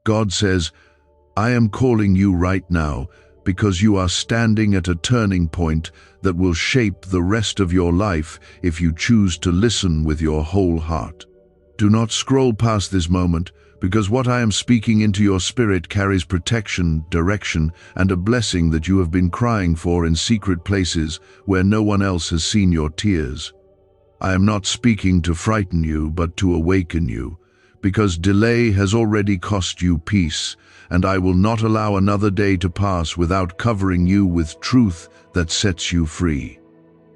God says, I am calling you right now because you are standing at a turning point that will shape the rest of your life if you choose to listen with your whole heart. Do not scroll past this moment, because what I am speaking into your spirit carries protection, direction, and a blessing that you have been crying for in secret places where no one else has seen your tears. I am not speaking to frighten you, but to awaken you, because delay has already cost you peace, and I will not allow another day to pass without covering you with truth that sets you free.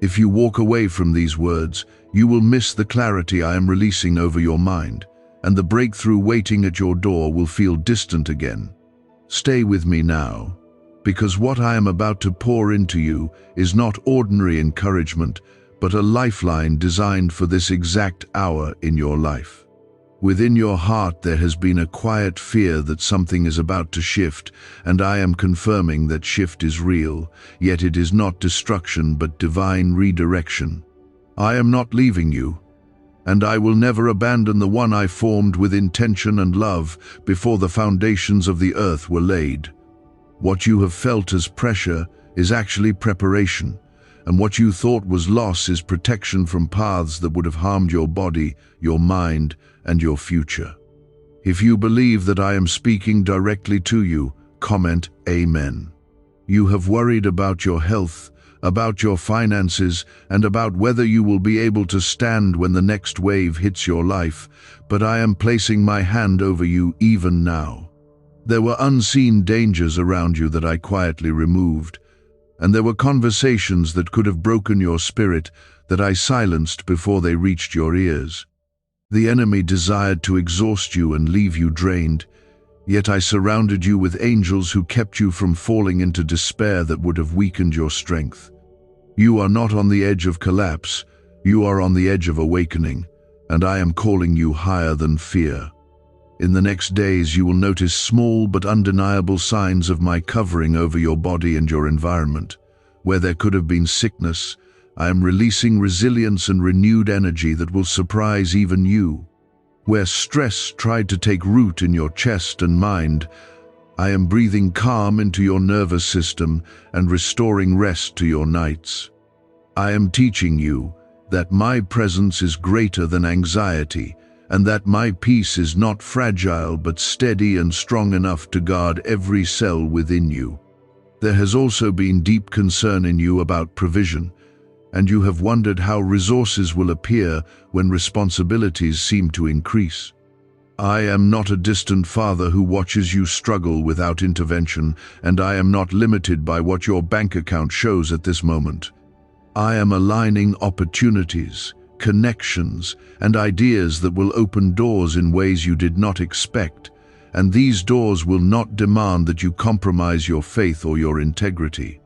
If you walk away from these words, you will miss the clarity I am releasing over your mind, and the breakthrough waiting at your door will feel distant again. Stay with me now, because what I am about to pour into you is not ordinary encouragement, but a lifeline designed for this exact hour in your life. Within your heart there has been a quiet fear that something is about to shift, and I am confirming that shift is real, yet it is not destruction but divine redirection. I am not leaving you, and I will never abandon the one I formed with intention and love before the foundations of the earth were laid. What you have felt as pressure is actually preparation, and what you thought was loss is protection from paths that would have harmed your body, your mind, and your future. If you believe that I am speaking directly to you, comment Amen. You have worried about your health, about your finances, and about whether you will be able to stand when the next wave hits your life, but I am placing my hand over you even now. There were unseen dangers around you that I quietly removed, and there were conversations that could have broken your spirit that I silenced before they reached your ears. The enemy desired to exhaust you and leave you drained, yet I surrounded you with angels who kept you from falling into despair that would have weakened your strength. You are not on the edge of collapse, you are on the edge of awakening, and I am calling you higher than fear. In the next days you will notice small but undeniable signs of my covering over your body and your environment. Where there could have been sickness, I am releasing resilience and renewed energy that will surprise even you. Where stress tried to take root in your chest and mind, I am breathing calm into your nervous system and restoring rest to your nights. I am teaching you that my presence is greater than anxiety, and that my peace is not fragile but steady and strong enough to guard every cell within you. There has also been deep concern in you about provision, and you have wondered how resources will appear when responsibilities seem to increase. I am not a distant father who watches you struggle without intervention, and I am not limited by what your bank account shows at this moment. I am aligning opportunities, connections, and ideas that will open doors in ways you did not expect, and these doors will not demand that you compromise your faith or your integrity.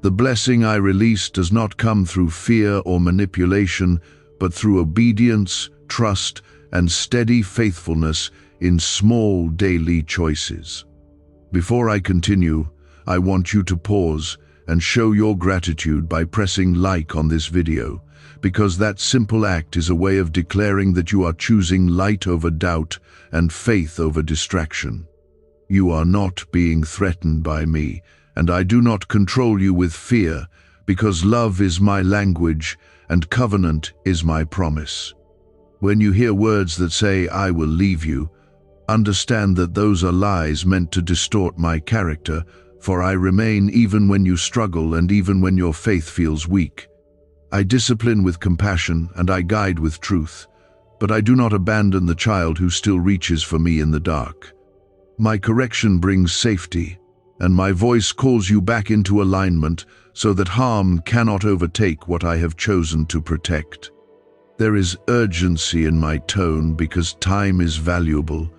The blessing I release does not come through fear or manipulation, but through obedience, trust, and steady faithfulness in small daily choices. Before I continue, I want you to pause and show your gratitude by pressing like on this video, because that simple act is a way of declaring that you are choosing light over doubt and faith over distraction. You are not being threatened by me, and I do not control you with fear, because love is my language and covenant is my promise. When you hear words that say, I will leave you, understand that those are lies meant to distort my character, for I remain even when you struggle and even when your faith feels weak. I discipline with compassion and I guide with truth, but I do not abandon the child who still reaches for me in the dark. My correction brings safety, and my voice calls you back into alignment so that harm cannot overtake what I have chosen to protect. There is urgency in my tone because time is valuable,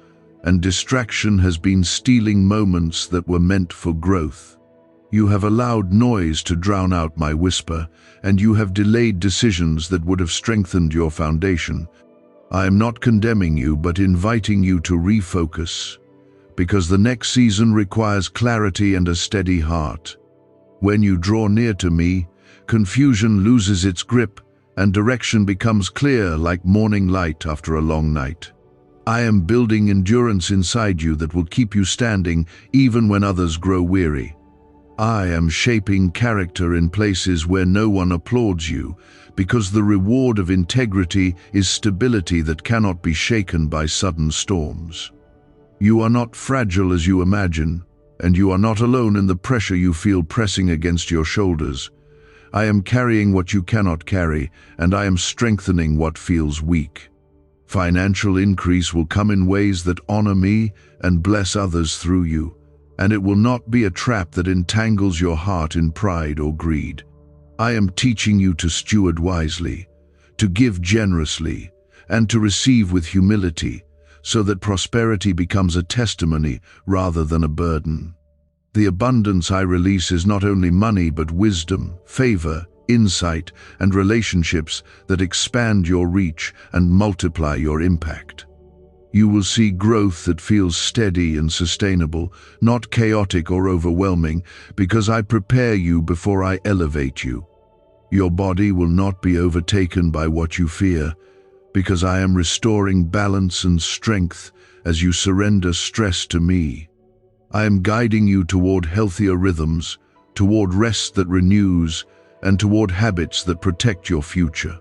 and distraction has been stealing moments that were meant for growth. You have allowed noise to drown out my whisper, and you have delayed decisions that would have strengthened your foundation. I am not condemning you, but inviting you to refocus, because the next season requires clarity and a steady heart. When you draw near to me, confusion loses its grip, and direction becomes clear like morning light after a long night. I am building endurance inside you that will keep you standing even when others grow weary. I am shaping character in places where no one applauds you, because the reward of integrity is stability that cannot be shaken by sudden storms. You are not fragile as you imagine, and you are not alone in the pressure you feel pressing against your shoulders. I am carrying what you cannot carry, and I am strengthening what feels weak. Financial increase will come in ways that honor me and bless others through you, and it will not be a trap that entangles your heart in pride or greed. I am teaching you to steward wisely, to give generously, and to receive with humility, so that prosperity becomes a testimony rather than a burden. The abundance I release is not only money but wisdom, favor, insight, and relationships that expand your reach and multiply your impact. You will see growth that feels steady and sustainable, not chaotic or overwhelming, because I prepare you before I elevate you. Your body will not be overtaken by what you fear, because I am restoring balance and strength as you surrender stress to me. I am guiding you toward healthier rhythms, toward rest that renews, and toward habits that protect your future.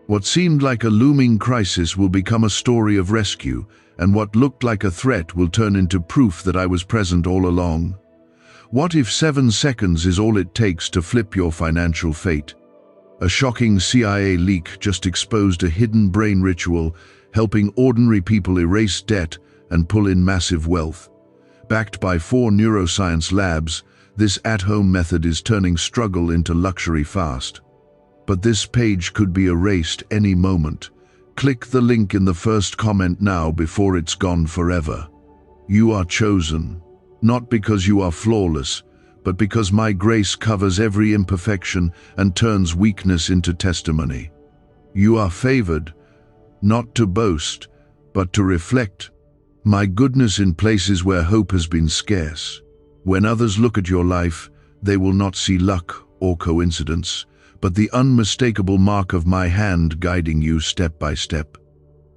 What seemed like a looming crisis will become a story of rescue, and what looked like a threat will turn into proof that I was present all along. What if 7 seconds is all it takes to flip your financial fate? A shocking CIA leak just exposed a hidden brain ritual, helping ordinary people erase debt and pull in massive wealth. Backed by 4 neuroscience labs, this at-home method is turning struggle into luxury fast. But this page could be erased any moment. Click the link in the first comment now before it's gone forever. You are chosen, not because you are flawless, but because my grace covers every imperfection and turns weakness into testimony. You are favored, not to boast, but to reflect my goodness in places where hope has been scarce. When others look at your life, they will not see luck or coincidence, but the unmistakable mark of my hand guiding you step by step.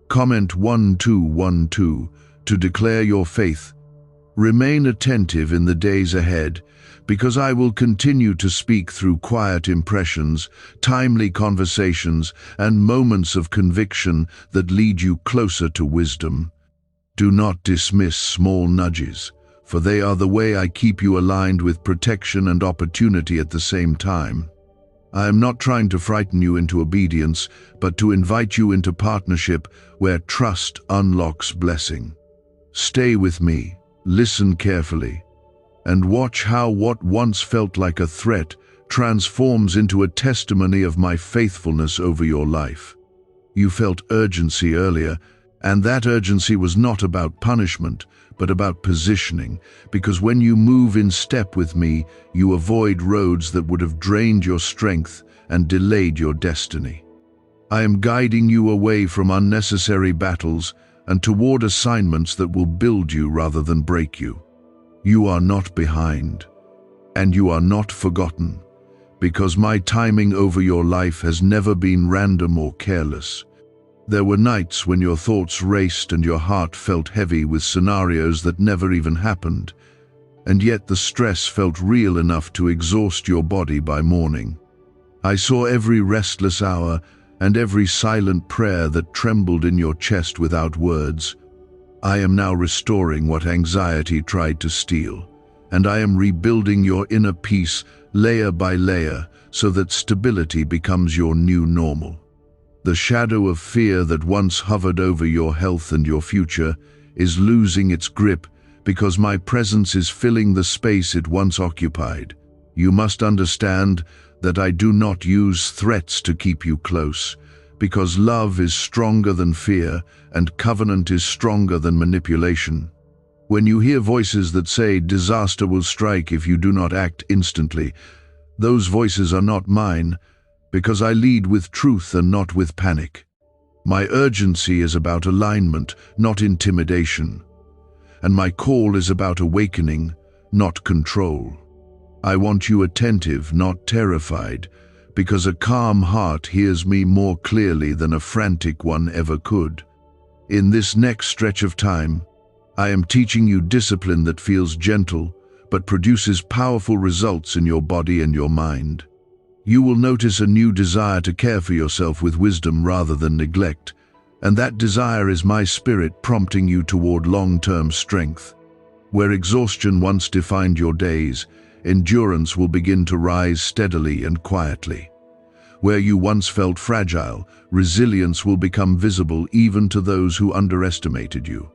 Comment 1212 to declare your faith. Remain attentive in the days ahead, because I will continue to speak through quiet impressions, timely conversations, and moments of conviction that lead you closer to wisdom. Do not dismiss small nudges, for they are the way I keep you aligned with protection and opportunity at the same time. I am not trying to frighten you into obedience, but to invite you into partnership where trust unlocks blessing. Stay with me, listen carefully, and watch how what once felt like a threat transforms into a testimony of my faithfulness over your life. You felt urgency earlier, and that urgency was not about punishment, but about positioning, because when you move in step with me, you avoid roads that would have drained your strength and delayed your destiny. I am guiding you away from unnecessary battles and toward assignments that will build you rather than break you. You are not behind, and you are not forgotten, because my timing over your life has never been random or careless. There were nights when your thoughts raced and your heart felt heavy with scenarios that never even happened, and yet the stress felt real enough to exhaust your body by morning. I saw every restless hour and every silent prayer that trembled in your chest without words. I am now restoring what anxiety tried to steal, and I am rebuilding your inner peace layer by layer so that stability becomes your new normal. The shadow of fear that once hovered over your health and your future is losing its grip because my presence is filling the space it once occupied. You must understand that I do not use threats to keep you close, because love is stronger than fear and covenant is stronger than manipulation. When you hear voices that say disaster will strike if you do not act instantly, those voices are not mine, because I lead with truth and not with panic. My urgency is about alignment, not intimidation. And my call is about awakening, not control. I want you attentive, not terrified, because a calm heart hears me more clearly than a frantic one ever could. In this next stretch of time, I am teaching you discipline that feels gentle, but produces powerful results in your body and your mind. You will notice a new desire to care for yourself with wisdom rather than neglect, and that desire is my spirit prompting you toward long-term strength. Where exhaustion once defined your days, endurance will begin to rise steadily and quietly. Where you once felt fragile, resilience will become visible even to those who underestimated you.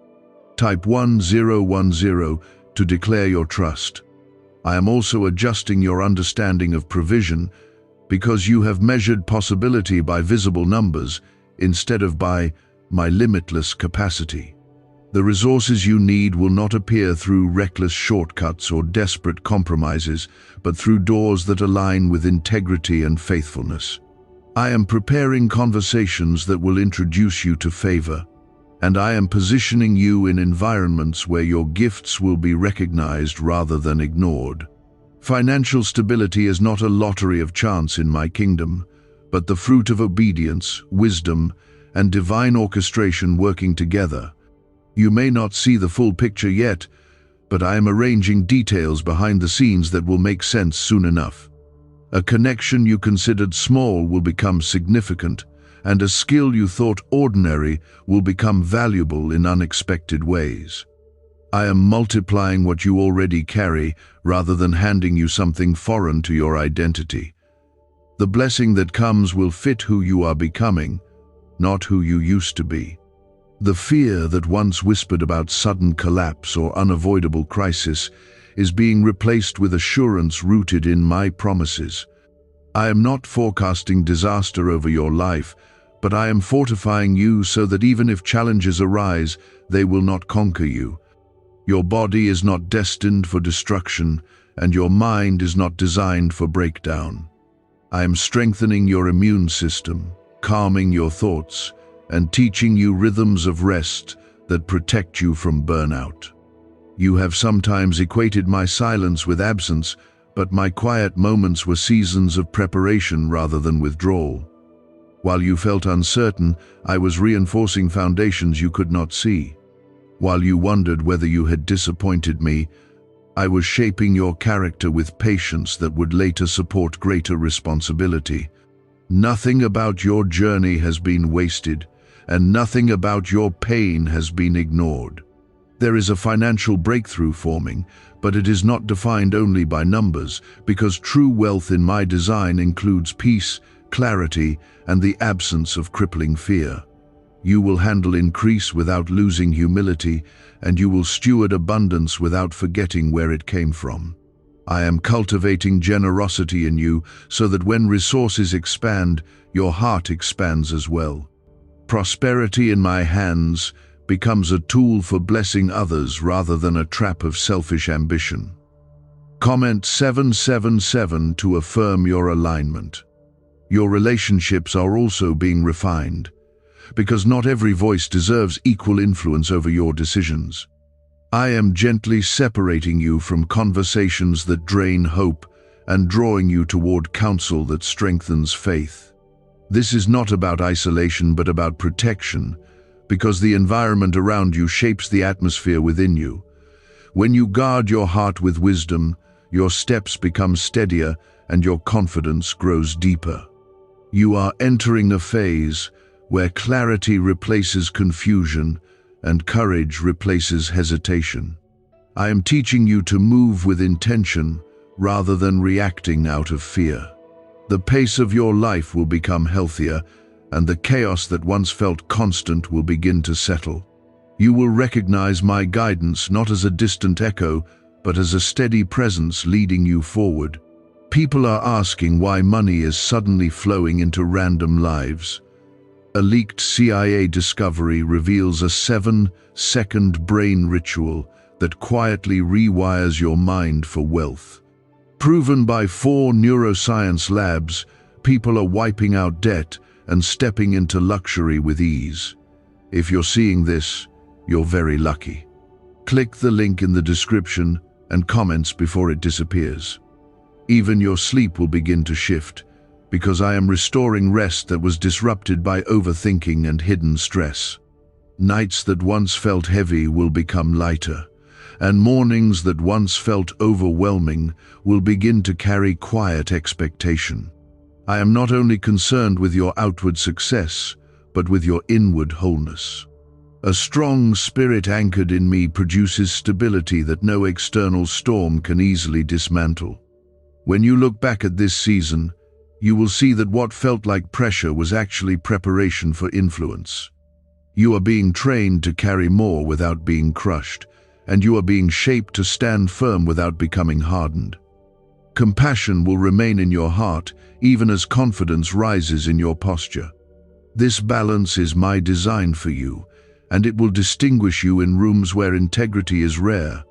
Type 1010 to declare your trust. I am also adjusting your understanding of provision because you have measured possibility by visible numbers instead of by my limitless capacity. The resources you need will not appear through reckless shortcuts or desperate compromises, but through doors that align with integrity and faithfulness. I am preparing conversations that will introduce you to favor, and I am positioning you in environments where your gifts will be recognized rather than ignored. Financial stability is not a lottery of chance in my kingdom, but the fruit of obedience, wisdom, and divine orchestration working together. You may not see the full picture yet, but I am arranging details behind the scenes that will make sense soon enough. A connection you considered small will become significant, and a skill you thought ordinary will become valuable in unexpected ways. I am multiplying what you already carry rather than handing you something foreign to your identity. The blessing that comes will fit who you are becoming, not who you used to be. The fear that once whispered about sudden collapse or unavoidable crisis is being replaced with assurance rooted in my promises. I am not forecasting disaster over your life, but I am fortifying you so that even if challenges arise, they will not conquer you. Your body is not destined for destruction, and your mind is not designed for breakdown. I am strengthening your immune system, calming your thoughts, and teaching you rhythms of rest that protect you from burnout. You have sometimes equated my silence with absence, but my quiet moments were seasons of preparation rather than withdrawal. While you felt uncertain, I was reinforcing foundations you could not see. While you wondered whether you had disappointed me, I was shaping your character with patience that would later support greater responsibility. Nothing about your journey has been wasted, and nothing about your pain has been ignored. There is a financial breakthrough forming, but it is not defined only by numbers, because true wealth in my design includes peace, clarity, and the absence of crippling fear. You will handle increase without losing humility, and you will steward abundance without forgetting where it came from. I am cultivating generosity in you so that when resources expand, your heart expands as well. Prosperity in my hands becomes a tool for blessing others rather than a trap of selfish ambition. Comment 777 to affirm your alignment. Your relationships are also being refined, because not every voice deserves equal influence over your decisions. I am gently separating you from conversations that drain hope and drawing you toward counsel that strengthens faith. This is not about isolation but about protection, because the environment around you shapes the atmosphere within you. When you guard your heart with wisdom, your steps become steadier and your confidence grows deeper. You are entering a phase where clarity replaces confusion and courage replaces hesitation. I am teaching you to move with intention rather than reacting out of fear. The pace of your life will become healthier, and the chaos that once felt constant will begin to settle. You will recognize my guidance not as a distant echo, but as a steady presence leading you forward. People are asking why money is suddenly flowing into random lives. A leaked CIA discovery reveals a 7-second brain ritual that quietly rewires your mind for wealth. Proven by 4 neuroscience labs, people are wiping out debt and stepping into luxury with ease. If you're seeing this, you're very lucky. Click the link in the description and comments before it disappears. Even your sleep will begin to shift, because I am restoring rest that was disrupted by overthinking and hidden stress. Nights that once felt heavy will become lighter, and mornings that once felt overwhelming will begin to carry quiet expectation. I am not only concerned with your outward success, but with your inward wholeness. A strong spirit anchored in me produces stability that no external storm can easily dismantle. When you look back at this season, you will see that what felt like pressure was actually preparation for influence. You are being trained to carry more without being crushed, and you are being shaped to stand firm without becoming hardened. Compassion will remain in your heart, even as confidence rises in your posture. This balance is my design for you, and it will distinguish you in rooms where integrity is rare.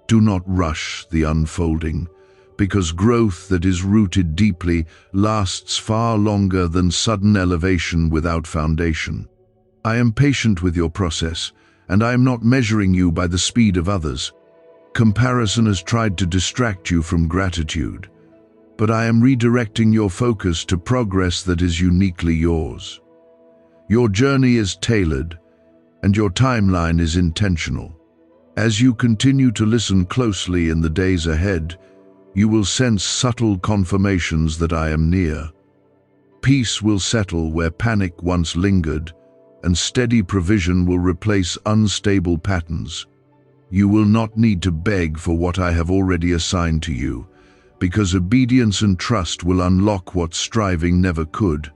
Do not rush the unfolding, because growth that is rooted deeply lasts far longer than sudden elevation without foundation. I am patient with your process, and I am not measuring you by the speed of others. Comparison has tried to distract you from gratitude, but I am redirecting your focus to progress that is uniquely yours. Your journey is tailored, and your timeline is intentional. As you continue to listen closely in the days ahead, you will sense subtle confirmations that I am near. Peace will settle where panic once lingered, and steady provision will replace unstable patterns. You will not need to beg for what I have already assigned to you, because obedience and trust will unlock what striving never could.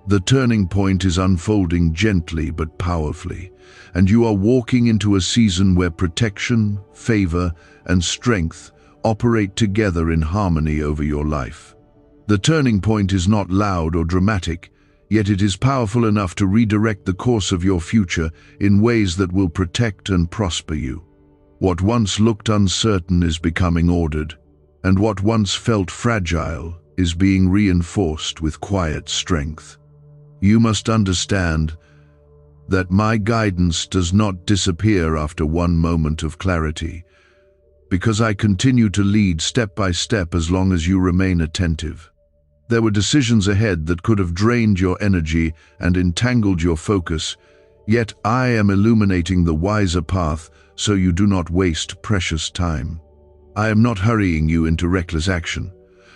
The turning point is unfolding gently but powerfully, and you are walking into a season where protection, favor, and strength operate together in harmony over your life. The turning point is not loud or dramatic, yet it is powerful enough to redirect the course of your future in ways that will protect and prosper you. What once looked uncertain is becoming ordered, and what once felt fragile is being reinforced with quiet strength. You must understand that my guidance does not disappear after one moment of clarity, because I continue to lead step by step as long as you remain attentive. There were decisions ahead that could have drained your energy and entangled your focus, yet I am illuminating the wiser path so you do not waste precious time. I am not hurrying you into reckless action,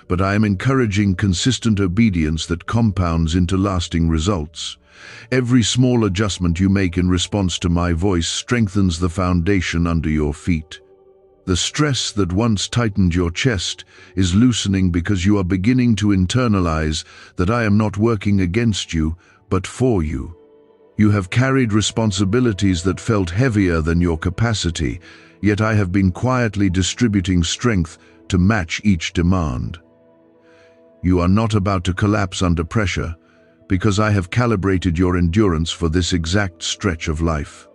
but I am encouraging consistent obedience that compounds into lasting results. Every small adjustment you make in response to my voice strengthens the foundation under your feet. The stress that once tightened your chest is loosening because you are beginning to internalize that I am not working against you, but for you. You have carried responsibilities that felt heavier than your capacity, yet I have been quietly distributing strength to match each demand. You are not about to collapse under pressure, because I have calibrated your endurance for this exact stretch of life.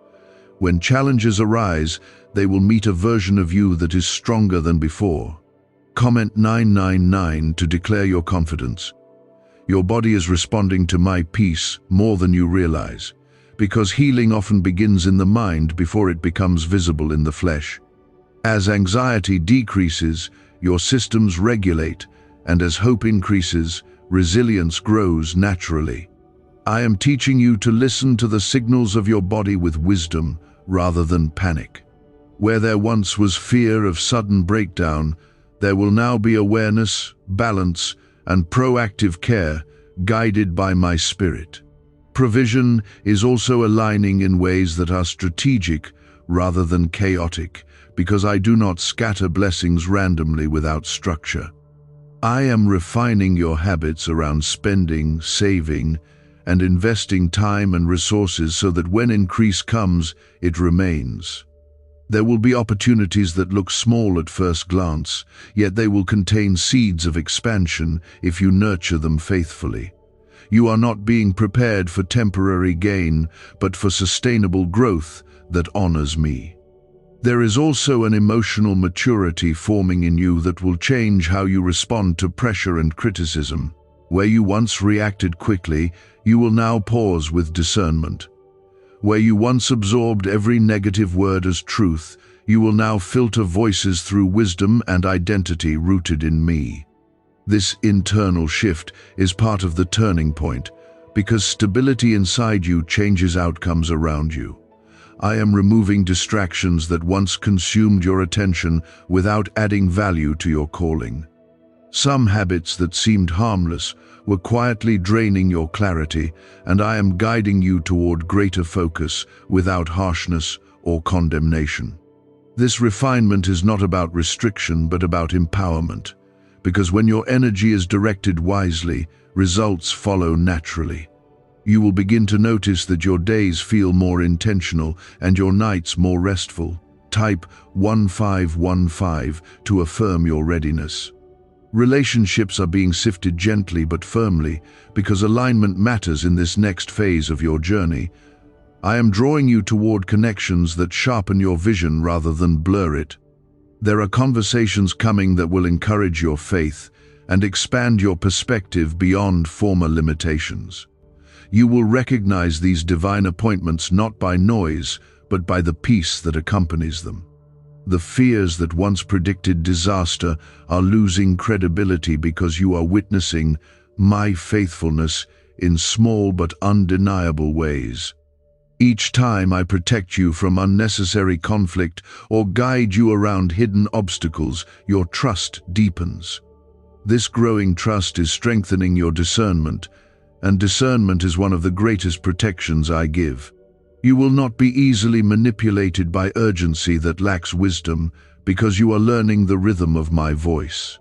When challenges arise, they will meet a version of you that is stronger than before. Comment 999 to declare your confidence. Your body is responding to my peace more than you realize, because healing often begins in the mind before it becomes visible in the flesh. As anxiety decreases, your systems regulate, and as hope increases, resilience grows naturally. I am teaching you to listen to the signals of your body with wisdom rather than panic. Where there once was fear of sudden breakdown, there will now be awareness, balance, and proactive care guided by my spirit. Provision is also aligning in ways that are strategic rather than chaotic, because I do not scatter blessings randomly without structure. I am refining your habits around spending, saving, and investing time and resources so that when increase comes, it remains. There will be opportunities that look small at first glance, yet they will contain seeds of expansion if you nurture them faithfully. You are not being prepared for temporary gain, but for sustainable growth that honors me. There is also an emotional maturity forming in you that will change how you respond to pressure and criticism. Where you once reacted quickly, you will now pause with discernment. Where you once absorbed every negative word as truth, you will now filter voices through wisdom and identity rooted in me. This internal shift is part of the turning point, because stability inside you changes outcomes around you. I am removing distractions that once consumed your attention without adding value to your calling. Some habits that seemed harmless were quietly draining your clarity, and I am guiding you toward greater focus without harshness or condemnation. This refinement is not about restriction but about empowerment, because when your energy is directed wisely, results follow naturally. You will begin to notice that your days feel more intentional and your nights more restful. Type 1515 to affirm your readiness. Relationships are being sifted gently but firmly because alignment matters in this next phase of your journey. I am drawing you toward connections that sharpen your vision rather than blur it. There are conversations coming that will encourage your faith and expand your perspective beyond former limitations. You will recognize these divine appointments not by noise, but by the peace that accompanies them. The fears that once predicted disaster are losing credibility because you are witnessing my faithfulness in small but undeniable ways. Each time I protect you from unnecessary conflict or guide you around hidden obstacles, your trust deepens. This growing trust is strengthening your discernment, and discernment is one of the greatest protections I give. You will not be easily manipulated by urgency that lacks wisdom because you are learning the rhythm of my voice.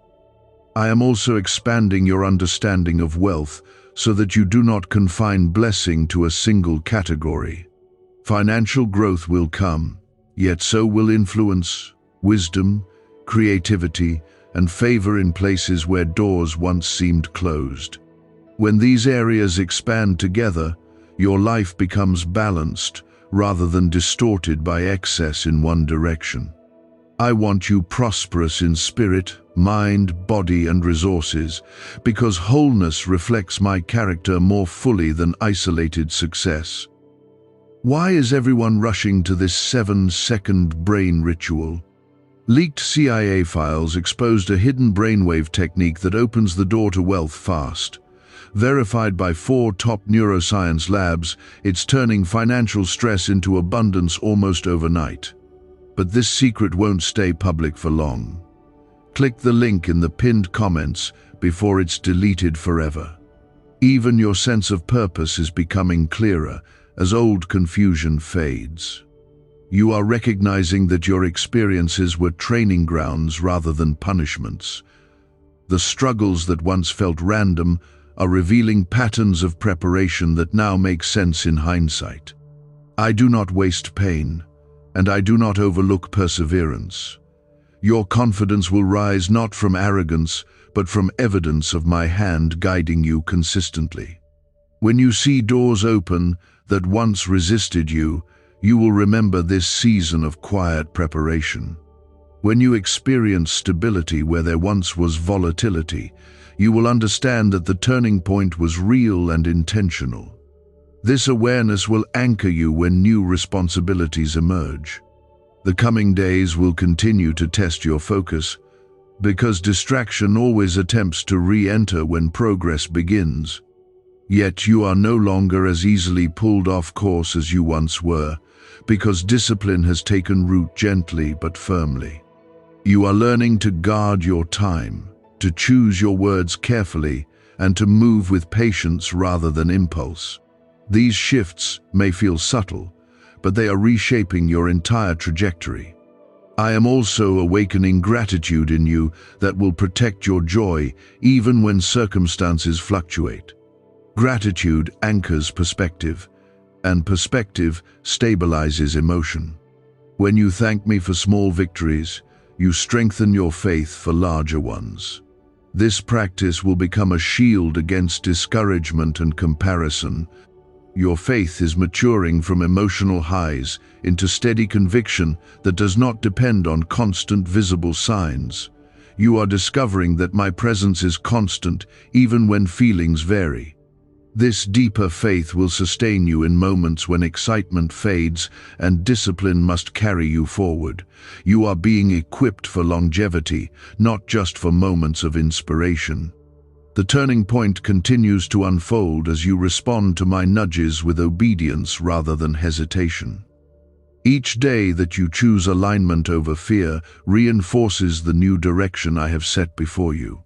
I am also expanding your understanding of wealth so that you do not confine blessing to a single category. Financial growth will come, yet so will influence, wisdom, creativity, and favor in places where doors once seemed closed. When these areas expand together, your life becomes balanced rather than distorted by excess in one direction. I want you prosperous in spirit, mind, body, and resources, because wholeness reflects my character more fully than isolated success. Why is everyone rushing to this 7-second brain ritual? Leaked CIA files exposed a hidden brainwave technique that opens the door to wealth fast. Verified by 4 top neuroscience labs, it's turning financial stress into abundance almost overnight. But this secret won't stay public for long. Click the link in the pinned comments before it's deleted forever. Even your sense of purpose is becoming clearer as old confusion fades. You are recognizing that your experiences were training grounds rather than punishments. The struggles that once felt random are revealing patterns of preparation that now make sense in hindsight. I do not waste pain, and I do not overlook perseverance. Your confidence will rise not from arrogance, but from evidence of my hand guiding you consistently. When you see doors open that once resisted you, you will remember this season of quiet preparation. When you experience stability where there once was volatility, you will understand that the turning point was real and intentional. This awareness will anchor you when new responsibilities emerge. The coming days will continue to test your focus, because distraction always attempts to re-enter when progress begins. Yet you are no longer as easily pulled off course as you once were, because discipline has taken root gently but firmly. You are learning to guard your time, to choose your words carefully, and to move with patience rather than impulse. These shifts may feel subtle, but they are reshaping your entire trajectory. I am also awakening gratitude in you that will protect your joy even when circumstances fluctuate. Gratitude anchors perspective, and perspective stabilizes emotion. When you thank me for small victories, you strengthen your faith for larger ones. This practice will become a shield against discouragement and comparison. Your faith is maturing from emotional highs into steady conviction that does not depend on constant visible signs. You are discovering that my presence is constant even when feelings vary. This deeper faith will sustain you in moments when excitement fades and discipline must carry you forward. You are being equipped for longevity, not just for moments of inspiration. The turning point continues to unfold as you respond to my nudges with obedience rather than hesitation. Each day that you choose alignment over fear reinforces the new direction I have set before you.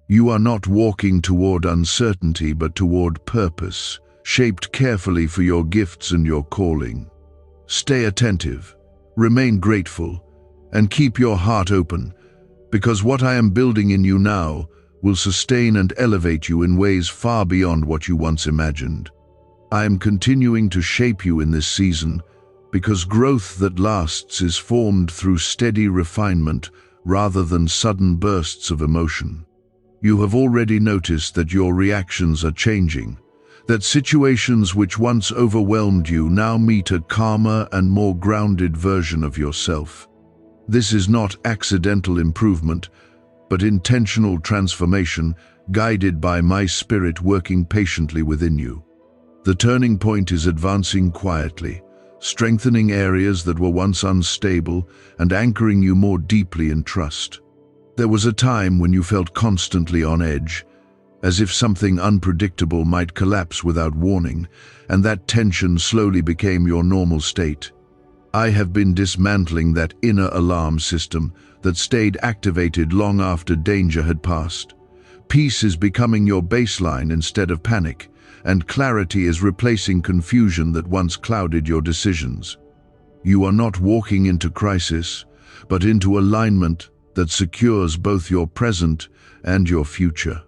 You are not walking toward uncertainty but toward purpose, shaped carefully for your gifts and your calling. Stay attentive, remain grateful, and keep your heart open, because what I am building in you now will sustain and elevate you in ways far beyond what you once imagined. I am continuing to shape you in this season, because growth that lasts is formed through steady refinement rather than sudden bursts of emotion. You have already noticed that your reactions are changing, that situations which once overwhelmed you now meet a calmer and more grounded version of yourself. This is not accidental improvement, but intentional transformation guided by my spirit working patiently within you. The turning point is advancing quietly, strengthening areas that were once unstable and anchoring you more deeply in trust. There was a time when you felt constantly on edge, as if something unpredictable might collapse without warning, and that tension slowly became your normal state. I have been dismantling that inner alarm system that stayed activated long after danger had passed. Peace is becoming your baseline instead of panic, and clarity is replacing confusion that once clouded your decisions. You are not walking into crisis, but into alignment that secures both your present and your future.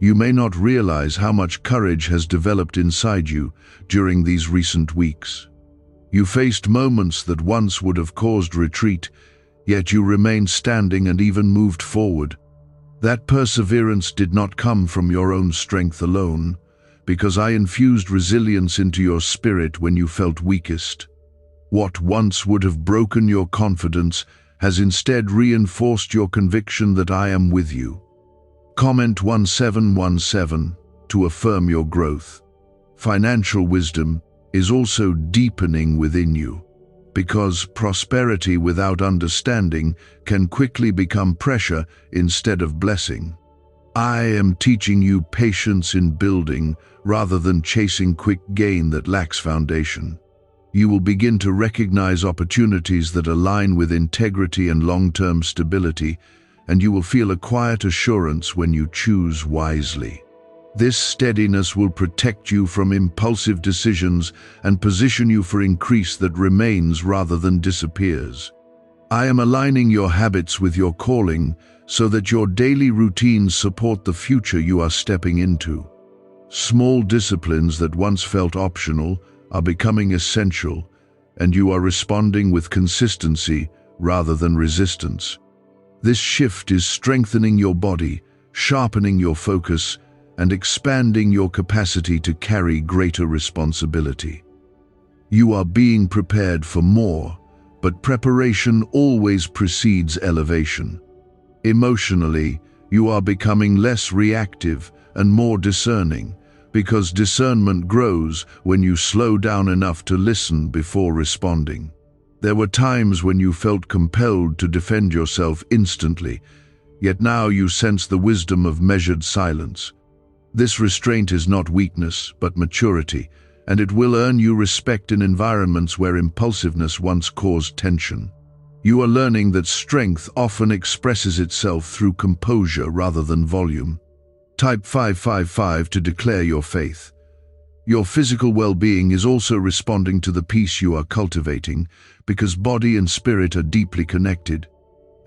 You may not realize how much courage has developed inside you during these recent weeks. You faced moments that once would have caused retreat, yet you remained standing and even moved forward. That perseverance did not come from your own strength alone, because I infused resilience into your spirit when you felt weakest. What once would have broken your confidence has instead reinforced your conviction that I am with you. Comment 1717 to affirm your growth. Financial wisdom is also deepening within you, because prosperity without understanding can quickly become pressure instead of blessing. I am teaching you patience in building rather than chasing quick gain that lacks foundation. You will begin to recognize opportunities that align with integrity and long-term stability, and you will feel a quiet assurance when you choose wisely. This steadiness will protect you from impulsive decisions and position you for increase that remains rather than disappears. I am aligning your habits with your calling so that your daily routines support the future you are stepping into. Small disciplines that once felt optional are becoming essential, and you are responding with consistency rather than resistance. This shift is strengthening your body, sharpening your focus, and expanding your capacity to carry greater responsibility. You are being prepared for more, but preparation always precedes elevation. Emotionally, you are becoming less reactive and more discerning, because discernment grows when you slow down enough to listen before responding. There were times when you felt compelled to defend yourself instantly, yet now you sense the wisdom of measured silence. This restraint is not weakness, but maturity, and it will earn you respect in environments where impulsiveness once caused tension. You are learning that strength often expresses itself through composure rather than volume. Type 555 to declare your faith. Your physical well-being is also responding to the peace you are cultivating, because body and spirit are deeply connected.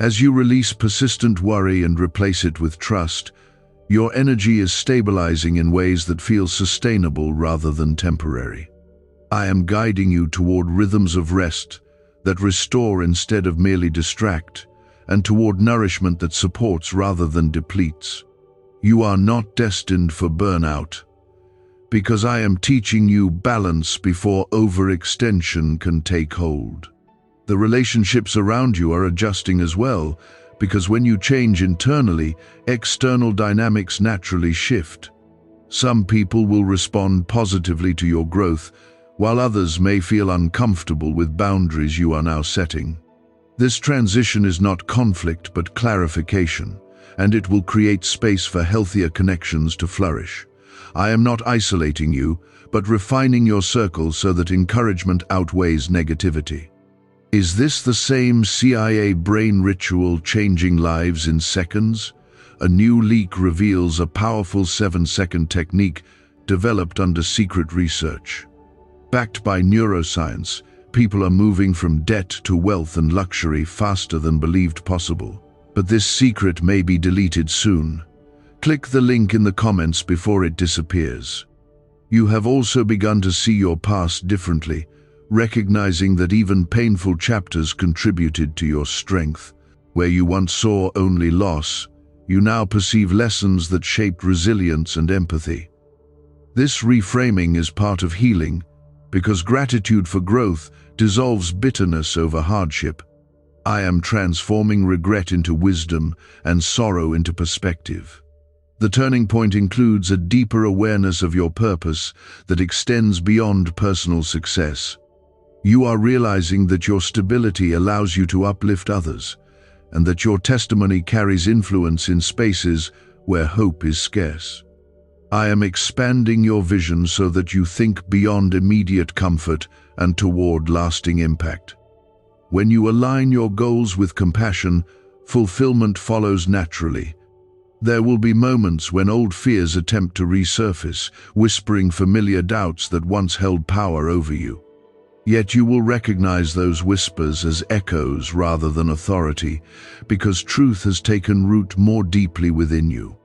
As you release persistent worry and replace it with trust, your energy is stabilizing in ways that feel sustainable rather than temporary. I am guiding you toward rhythms of rest that restore instead of merely distract, and toward nourishment that supports rather than depletes. You are not destined for burnout, because I am teaching you balance before overextension can take hold. The relationships around you are adjusting as well, because when you change internally, external dynamics naturally shift. Some people will respond positively to your growth, while others may feel uncomfortable with boundaries you are now setting. This transition is not conflict but clarification, and it will create space for healthier connections to flourish. I am not isolating you, but refining your circle so that encouragement outweighs negativity. Is this the same CIA brain ritual changing lives in seconds? A new leak reveals a powerful 7-second technique developed under secret research. Backed by neuroscience, people are moving from debt to wealth and luxury faster than believed possible. But this secret may be deleted soon. Click the link in the comments before it disappears. You have also begun to see your past differently, recognizing that even painful chapters contributed to your strength. Where you once saw only loss, you now perceive lessons that shaped resilience and empathy. This reframing is part of healing, because gratitude for growth dissolves bitterness over hardship. I am transforming regret into wisdom and sorrow into perspective. The turning point includes a deeper awareness of your purpose that extends beyond personal success. You are realizing that your stability allows you to uplift others, and that your testimony carries influence in spaces where hope is scarce. I am expanding your vision so that you think beyond immediate comfort and toward lasting impact. When you align your goals with compassion, fulfillment follows naturally. There will be moments when old fears attempt to resurface, whispering familiar doubts that once held power over you. Yet you will recognize those whispers as echoes rather than authority, because truth has taken root more deeply within you.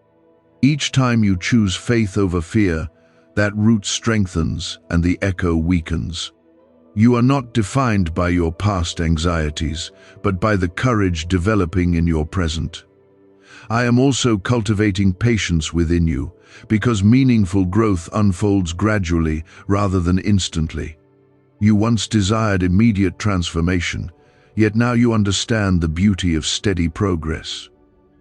Each time you choose faith over fear, that root strengthens and the echo weakens. You are not defined by your past anxieties, but by the courage developing in your present. I am also cultivating patience within you, because meaningful growth unfolds gradually rather than instantly. You once desired immediate transformation, yet now you understand the beauty of steady progress.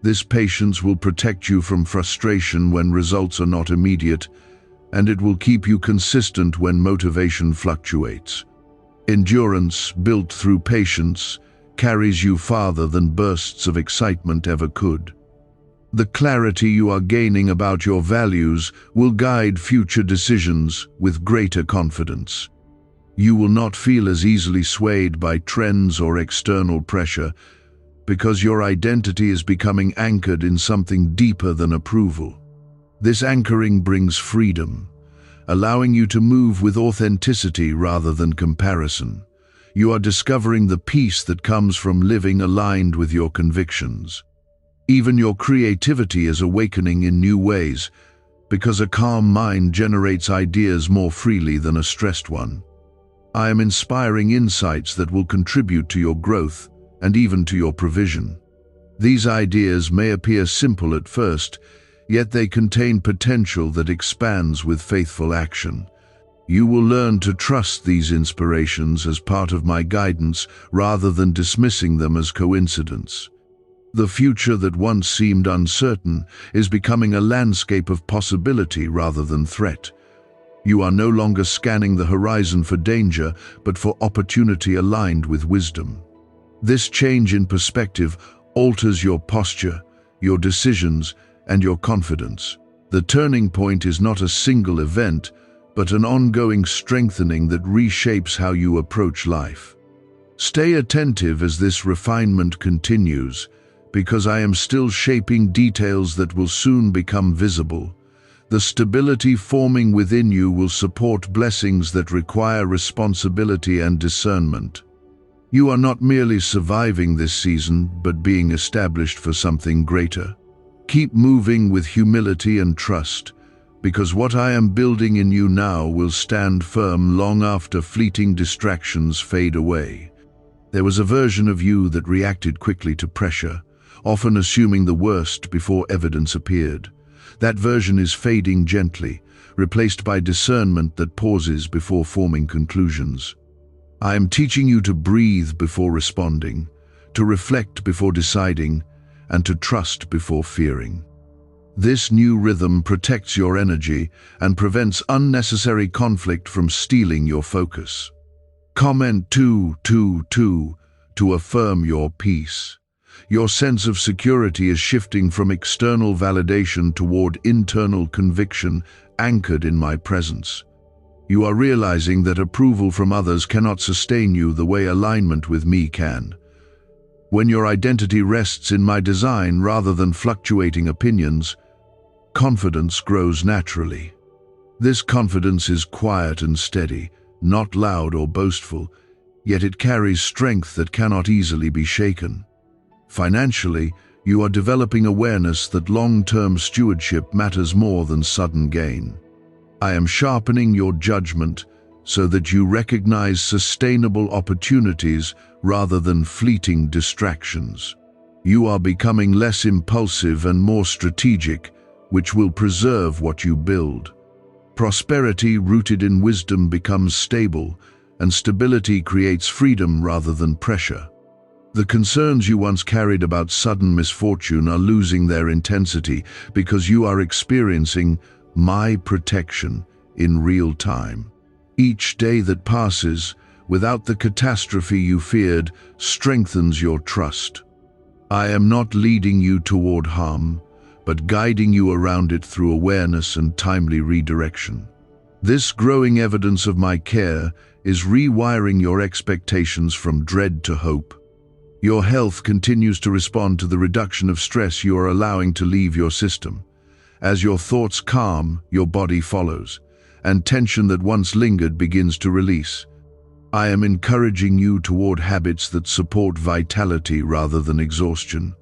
This patience will protect you from frustration when results are not immediate, and it will keep you consistent when motivation fluctuates. Endurance, built through patience, carries you farther than bursts of excitement ever could. The clarity you are gaining about your values will guide future decisions with greater confidence. You will not feel as easily swayed by trends or external pressure, because your identity is becoming anchored in something deeper than approval. This anchoring brings freedom, allowing you to move with authenticity rather than comparison. You are discovering the peace that comes from living aligned with your convictions. Even your creativity is awakening in new ways, because a calm mind generates ideas more freely than a stressed one. I am inspiring insights that will contribute to your growth and even to your provision. These ideas may appear simple at first, yet they contain potential that expands with faithful action. You will learn to trust these inspirations as part of my guidance rather than dismissing them as coincidence. The future that once seemed uncertain is becoming a landscape of possibility rather than threat. You are no longer scanning the horizon for danger, but for opportunity aligned with wisdom. This change in perspective alters your posture, your decisions, and your confidence. The turning point is not a single event, but an ongoing strengthening that reshapes how you approach life. Stay attentive as this refinement continues, because I am still shaping details that will soon become visible. The stability forming within you will support blessings that require responsibility and discernment. You are not merely surviving this season, but being established for something greater. Keep moving with humility and trust, because what I am building in you now will stand firm long after fleeting distractions fade away. There was a version of you that reacted quickly to pressure, often assuming the worst before evidence appeared. That version is fading gently, replaced by discernment that pauses before forming conclusions. I am teaching you to breathe before responding, to reflect before deciding, and to trust before fearing. This new rhythm protects your energy and prevents unnecessary conflict from stealing your focus. Comment 222 to affirm your peace. Your sense of security is shifting from external validation toward internal conviction anchored in my presence. You are realizing that approval from others cannot sustain you the way alignment with me can. When your identity rests in my design rather than fluctuating opinions, confidence grows naturally. This confidence is quiet and steady, not loud or boastful, yet it carries strength that cannot easily be shaken. Financially, you are developing awareness that long-term stewardship matters more than sudden gain. I am sharpening your judgment so that you recognize sustainable opportunities rather than fleeting distractions. You are becoming less impulsive and more strategic, which will preserve what you build. Prosperity rooted in wisdom becomes stable, and stability creates freedom rather than pressure. The concerns you once carried about sudden misfortune are losing their intensity because you are experiencing my protection in real time. Each day that passes without the catastrophe you feared strengthens your trust. I am not leading you toward harm, but guiding you around it through awareness and timely redirection. This growing evidence of my care is rewiring your expectations from dread to hope. Your health continues to respond to the reduction of stress you are allowing to leave your system. As your thoughts calm, your body follows, and tension that once lingered begins to release. I am encouraging you toward habits that support vitality rather than exhaustion.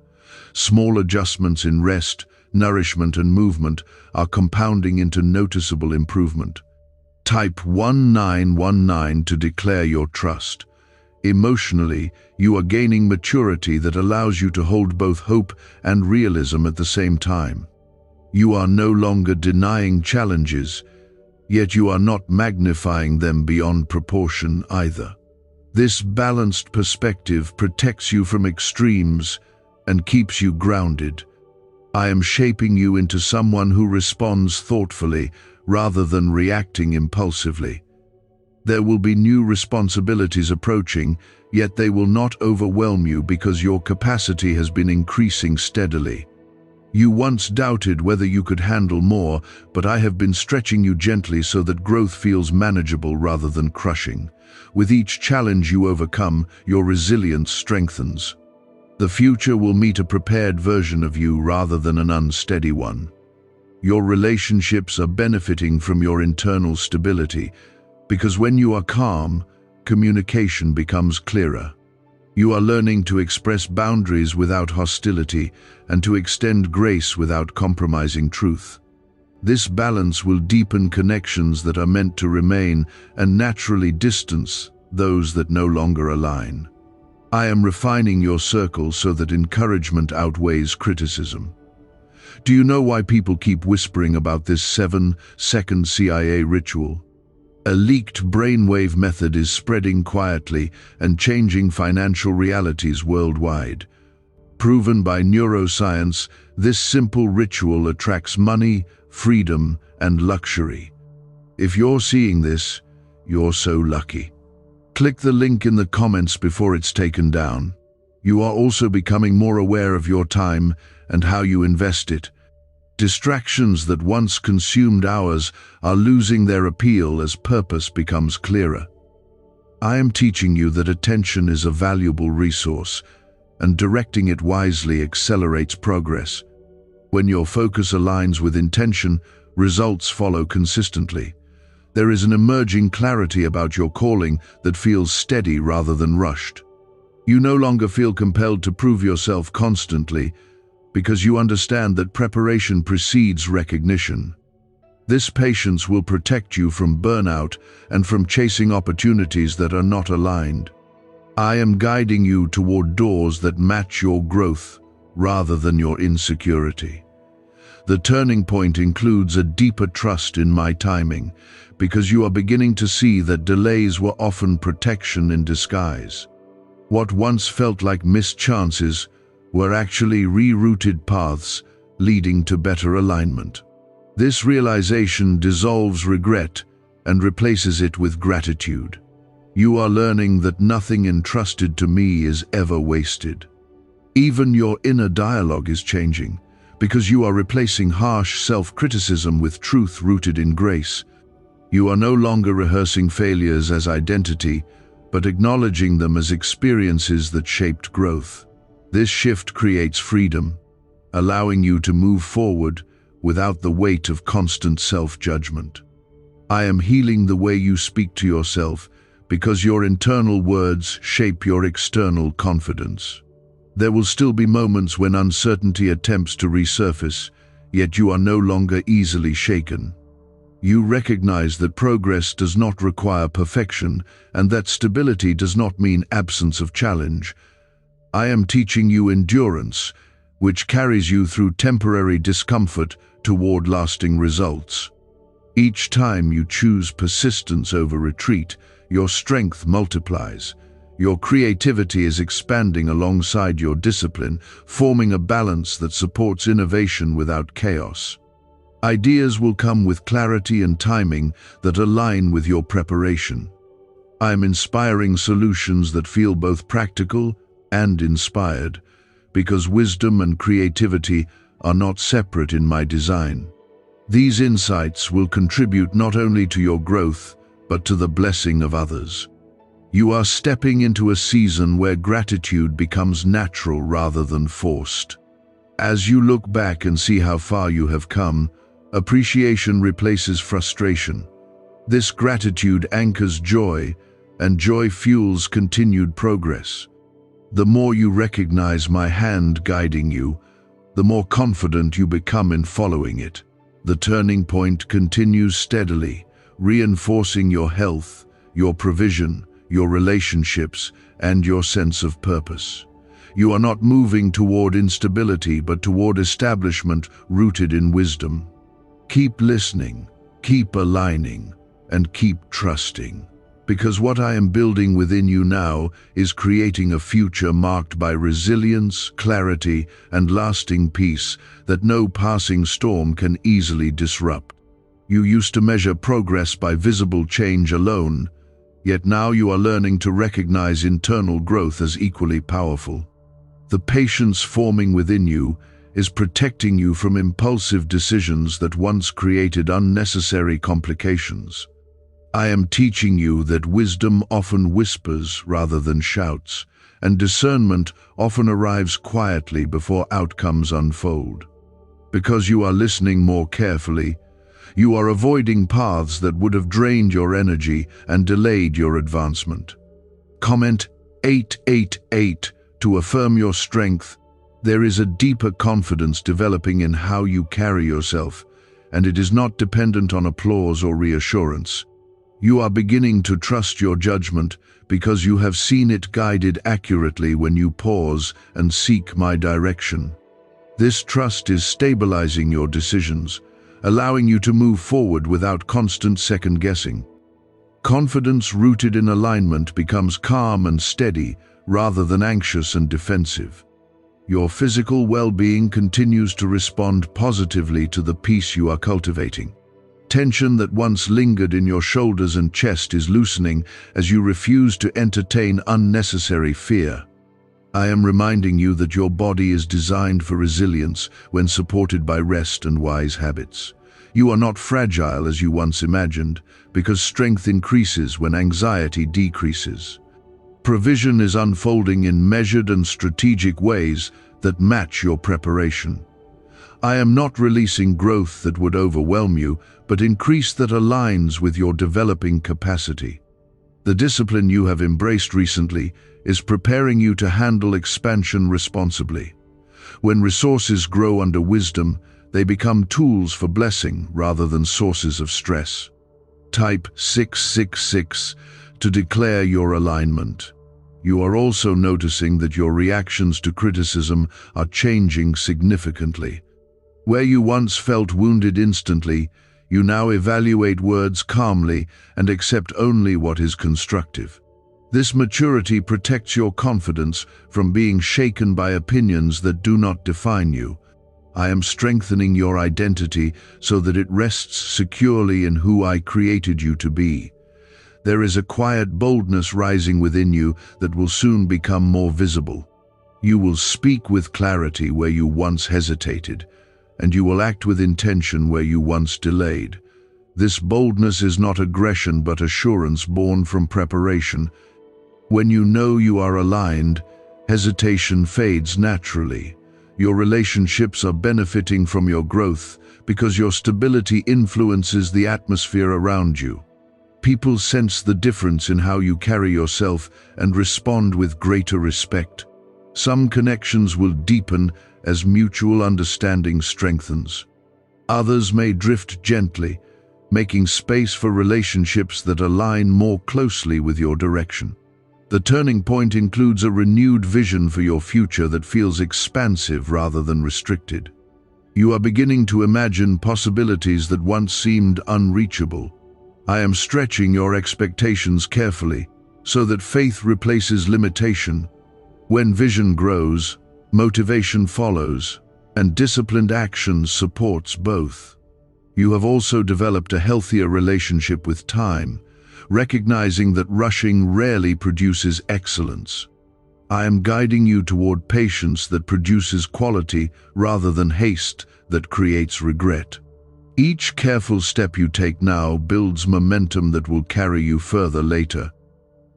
Small adjustments in rest, nourishment, and movement are compounding into noticeable improvement. Type 1919 to declare your trust. Emotionally, you are gaining maturity that allows you to hold both hope and realism at the same time. You are no longer denying challenges, yet you are not magnifying them beyond proportion either. This balanced perspective protects you from extremes and keeps you grounded. I am shaping you into someone who responds thoughtfully rather than reacting impulsively. There will be new responsibilities approaching, yet they will not overwhelm you because your capacity has been increasing steadily. You once doubted whether you could handle more, but I have been stretching you gently so that growth feels manageable rather than crushing. With each challenge you overcome, your resilience strengthens. The future will meet a prepared version of you rather than an unsteady one. Your relationships are benefiting from your internal stability, because when you are calm, communication becomes clearer. You are learning to express boundaries without hostility and to extend grace without compromising truth. This balance will deepen connections that are meant to remain and naturally distance those that no longer align. I am refining your circle so that encouragement outweighs criticism. Do you know why people keep whispering about this 7-second CIA ritual? A leaked brainwave method is spreading quietly and changing financial realities worldwide. Proven by neuroscience, this simple ritual attracts money, freedom, and luxury. If you're seeing this, you're so lucky. Click the link in the comments before it's taken down. You are also becoming more aware of your time and how you invest it. Distractions that once consumed hours are losing their appeal as purpose becomes clearer. I am teaching you that attention is a valuable resource, and directing it wisely accelerates progress. When your focus aligns with intention, results follow consistently. There is an emerging clarity about your calling that feels steady rather than rushed. You no longer feel compelled to prove yourself constantly, because you understand that preparation precedes recognition. This patience will protect you from burnout and from chasing opportunities that are not aligned. I am guiding you toward doors that match your growth rather than your insecurity. The turning point includes a deeper trust in my timing, because you are beginning to see that delays were often protection in disguise. What once felt like missed chances were actually rerouted paths leading to better alignment. This realization dissolves regret and replaces it with gratitude. You are learning that nothing entrusted to me is ever wasted. Even your inner dialogue is changing, because you are replacing harsh self-criticism with truth rooted in grace. You are no longer rehearsing failures as identity, but acknowledging them as experiences that shaped growth. This shift creates freedom, allowing you to move forward without the weight of constant self-judgment. I am healing the way you speak to yourself because your internal words shape your external confidence. There will still be moments when uncertainty attempts to resurface, yet you are no longer easily shaken. You recognize that progress does not require perfection and that stability does not mean absence of challenge. I am teaching you endurance, which carries you through temporary discomfort toward lasting results. Each time you choose persistence over retreat, your strength multiplies. Your creativity is expanding alongside your discipline, forming a balance that supports innovation without chaos. Ideas will come with clarity and timing that align with your preparation. I am inspiring solutions that feel both practical and inspired, because wisdom and creativity are not separate in my design. These insights will contribute not only to your growth, but to the blessing of others. You are stepping into a season where gratitude becomes natural rather than forced. As you look back and see how far you have come, appreciation replaces frustration. This gratitude anchors joy, and joy fuels continued progress. The more you recognize my hand guiding you, the more confident you become in following it. The turning point continues steadily, reinforcing your health, your provision, your relationships, and your sense of purpose. You are not moving toward instability, but toward establishment rooted in wisdom. Keep listening, keep aligning, and keep trusting, because what I am building within you now is creating a future marked by resilience, clarity, and lasting peace that no passing storm can easily disrupt. You used to measure progress by visible change alone, yet now you are learning to recognize internal growth as equally powerful. The patience forming within you is protecting you from impulsive decisions that once created unnecessary complications. I am teaching you that wisdom often whispers rather than shouts, and discernment often arrives quietly before outcomes unfold. Because you are listening more carefully, you are avoiding paths that would have drained your energy and delayed your advancement. Comment 888 to affirm your strength. There is a deeper confidence developing in how you carry yourself, and it is not dependent on applause or reassurance. You are beginning to trust your judgment because you have seen it guided accurately when you pause and seek my direction. This trust is stabilizing your decisions, allowing you to move forward without constant second-guessing. Confidence rooted in alignment becomes calm and steady rather than anxious and defensive. Your physical well-being continues to respond positively to the peace you are cultivating. Tension that once lingered in your shoulders and chest is loosening as you refuse to entertain unnecessary fear. I am reminding you that your body is designed for resilience when supported by rest and wise habits. You are not fragile as you once imagined, because strength increases when anxiety decreases. Provision is unfolding in measured and strategic ways that match your preparation. I am not releasing growth that would overwhelm you, but increase that aligns with your developing capacity. The discipline you have embraced recently is preparing you to handle expansion responsibly. When resources grow under wisdom, they become tools for blessing rather than sources of stress. Type 666 to declare your alignment. You are also noticing that your reactions to criticism are changing significantly. Where you once felt wounded instantly, you now evaluate words calmly and accept only what is constructive. This maturity protects your confidence from being shaken by opinions that do not define you. I am strengthening your identity so that it rests securely in who I created you to be. There is a quiet boldness rising within you that will soon become more visible. You will speak with clarity where you once hesitated, and you will act with intention where you once delayed. This boldness is not aggression but assurance born from preparation. When you know you are aligned, hesitation fades naturally. Your relationships are benefiting from your growth because your stability influences the atmosphere around you. People sense the difference in how you carry yourself and respond with greater respect. Some connections will deepen as mutual understanding strengthens. Others may drift gently, making space for relationships that align more closely with your direction. The turning point includes a renewed vision for your future that feels expansive rather than restricted. You are beginning to imagine possibilities that once seemed unreachable. I am stretching your expectations carefully so that faith replaces limitation. When vision grows, motivation follows, and disciplined action supports both. You have also developed a healthier relationship with time, recognizing that rushing rarely produces excellence. I am guiding you toward patience that produces quality rather than haste that creates regret. Each careful step you take now builds momentum that will carry you further later.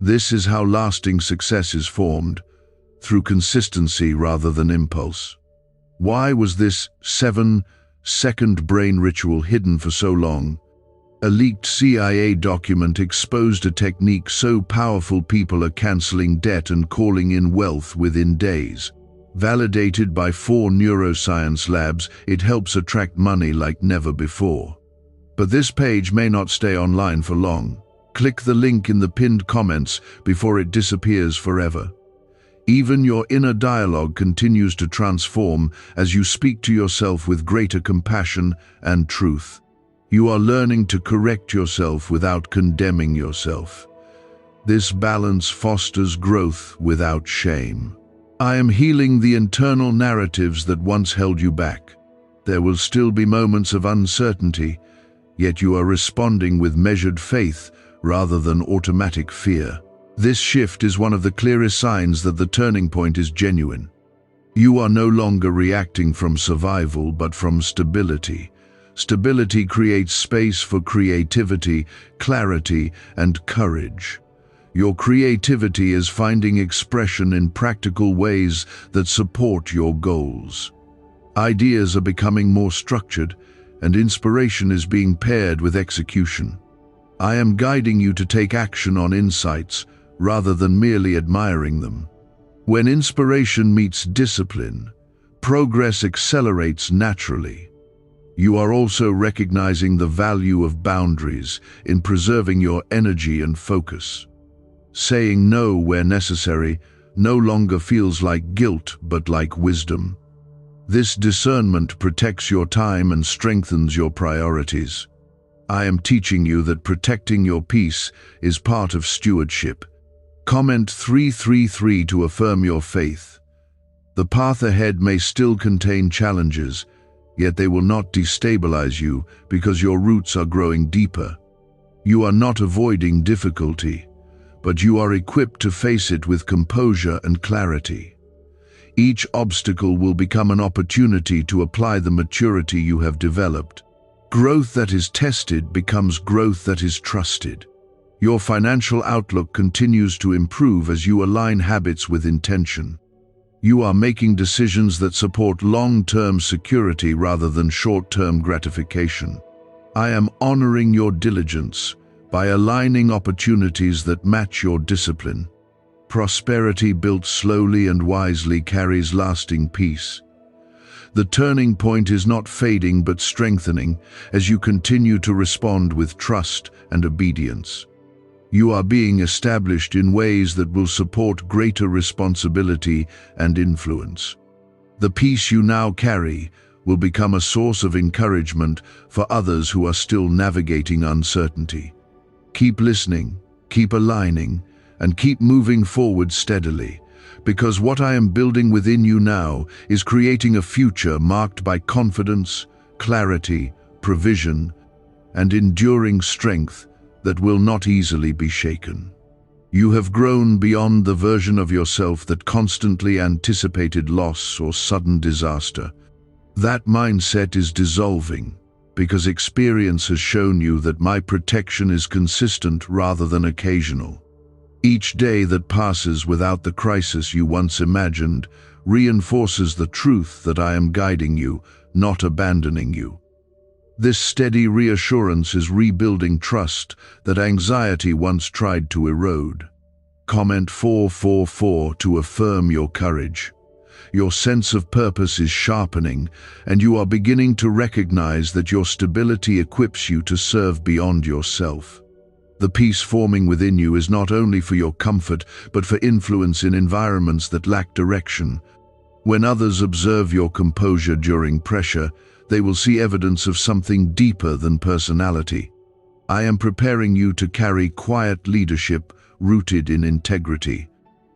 This is how lasting success is formed, through consistency rather than impulse. Why was this 7-second brain ritual hidden for so long? A leaked CIA document exposed a technique so powerful people are canceling debt and calling in wealth within days. Validated by 4 neuroscience labs, it helps attract money like never before. But this page may not stay online for long. Click the link in the pinned comments before it disappears forever. Even your inner dialogue continues to transform as you speak to yourself with greater compassion and truth. You are learning to correct yourself without condemning yourself. This balance fosters growth without shame. I am healing the internal narratives that once held you back. There will still be moments of uncertainty, yet you are responding with measured faith rather than automatic fear. This shift is one of the clearest signs that the turning point is genuine. You are no longer reacting from survival but from stability. Stability creates space for creativity, clarity, and courage. Your creativity is finding expression in practical ways that support your goals. Ideas are becoming more structured, and inspiration is being paired with execution. I am guiding you to take action on insights rather than merely admiring them. When inspiration meets discipline, progress accelerates naturally. You are also recognizing the value of boundaries in preserving your energy and focus. Saying no where necessary no longer feels like guilt but like wisdom. This discernment protects your time and strengthens your priorities. I am teaching you that protecting your peace is part of stewardship. Comment 333 to affirm your faith. The path ahead may still contain challenges, yet they will not destabilize you because your roots are growing deeper. You are not avoiding difficulty, but you are equipped to face it with composure and clarity. Each obstacle will become an opportunity to apply the maturity you have developed. Growth that is tested becomes growth that is trusted. Your financial outlook continues to improve as you align habits with intention. You are making decisions that support long-term security rather than short-term gratification. I am honoring your diligence by aligning opportunities that match your discipline. Prosperity built slowly and wisely carries lasting peace. The turning point is not fading but strengthening as you continue to respond with trust and obedience. You are being established in ways that will support greater responsibility and influence. The peace you now carry will become a source of encouragement for others who are still navigating uncertainty. Keep listening, keep aligning, and keep moving forward steadily, because what I am building within you now is creating a future marked by confidence, clarity, provision, and enduring strength that will not easily be shaken. You have grown beyond the version of yourself that constantly anticipated loss or sudden disaster. That mindset is dissolving, because experience has shown you that my protection is consistent rather than occasional. Each day that passes without the crisis you once imagined reinforces the truth that I am guiding you, not abandoning you. This steady reassurance is rebuilding trust that anxiety once tried to erode. Comment 444 to affirm your courage. Your sense of purpose is sharpening, and you are beginning to recognize that your stability equips you to serve beyond yourself. The peace forming within you is not only for your comfort, but for influence in environments that lack direction. When others observe your composure during pressure, they will see evidence of something deeper than personality. I am preparing you to carry quiet leadership rooted in integrity.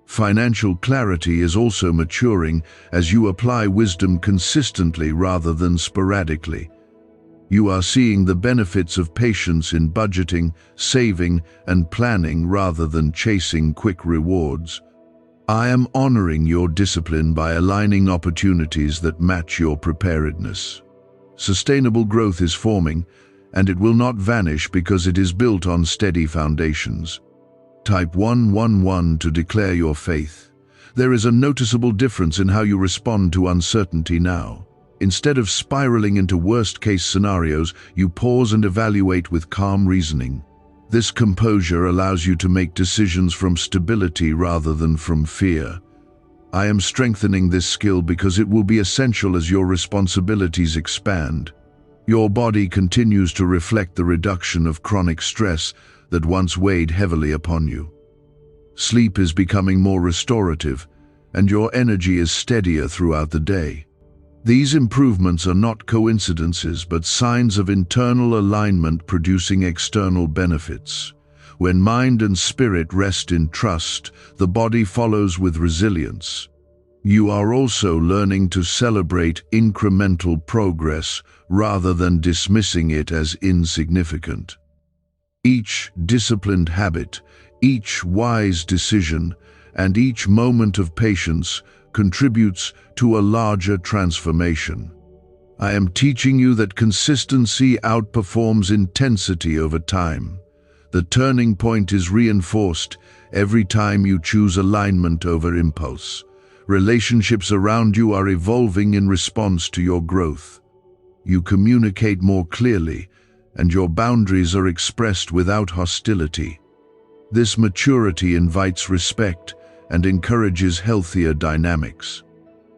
Financial clarity is also maturing as you apply wisdom consistently rather than sporadically. You are seeing the benefits of patience in budgeting, saving, and planning rather than chasing quick rewards. I am honoring your discipline by aligning opportunities that match your preparedness. Sustainable growth is forming, and it will not vanish because it is built on steady foundations. Type 111 to declare your faith. There is a noticeable difference in how you respond to uncertainty now. Instead of spiraling into worst-case scenarios, you pause and evaluate with calm reasoning. This composure allows you to make decisions from stability rather than from fear. I am strengthening this skill because it will be essential as your responsibilities expand. Your body continues to reflect the reduction of chronic stress that once weighed heavily upon you. Sleep is becoming more restorative, and your energy is steadier throughout the day. These improvements are not coincidences, but signs of internal alignment producing external benefits. When mind and spirit rest in trust, the body follows with resilience. You are also learning to celebrate incremental progress rather than dismissing it as insignificant. Each disciplined habit, each wise decision, and each moment of patience contributes to a larger transformation. I am teaching you that consistency outperforms intensity over time. The turning point is reinforced every time you choose alignment over impulse. Relationships around you are evolving in response to your growth. You communicate more clearly, and your boundaries are expressed without hostility. This maturity invites respect and encourages healthier dynamics.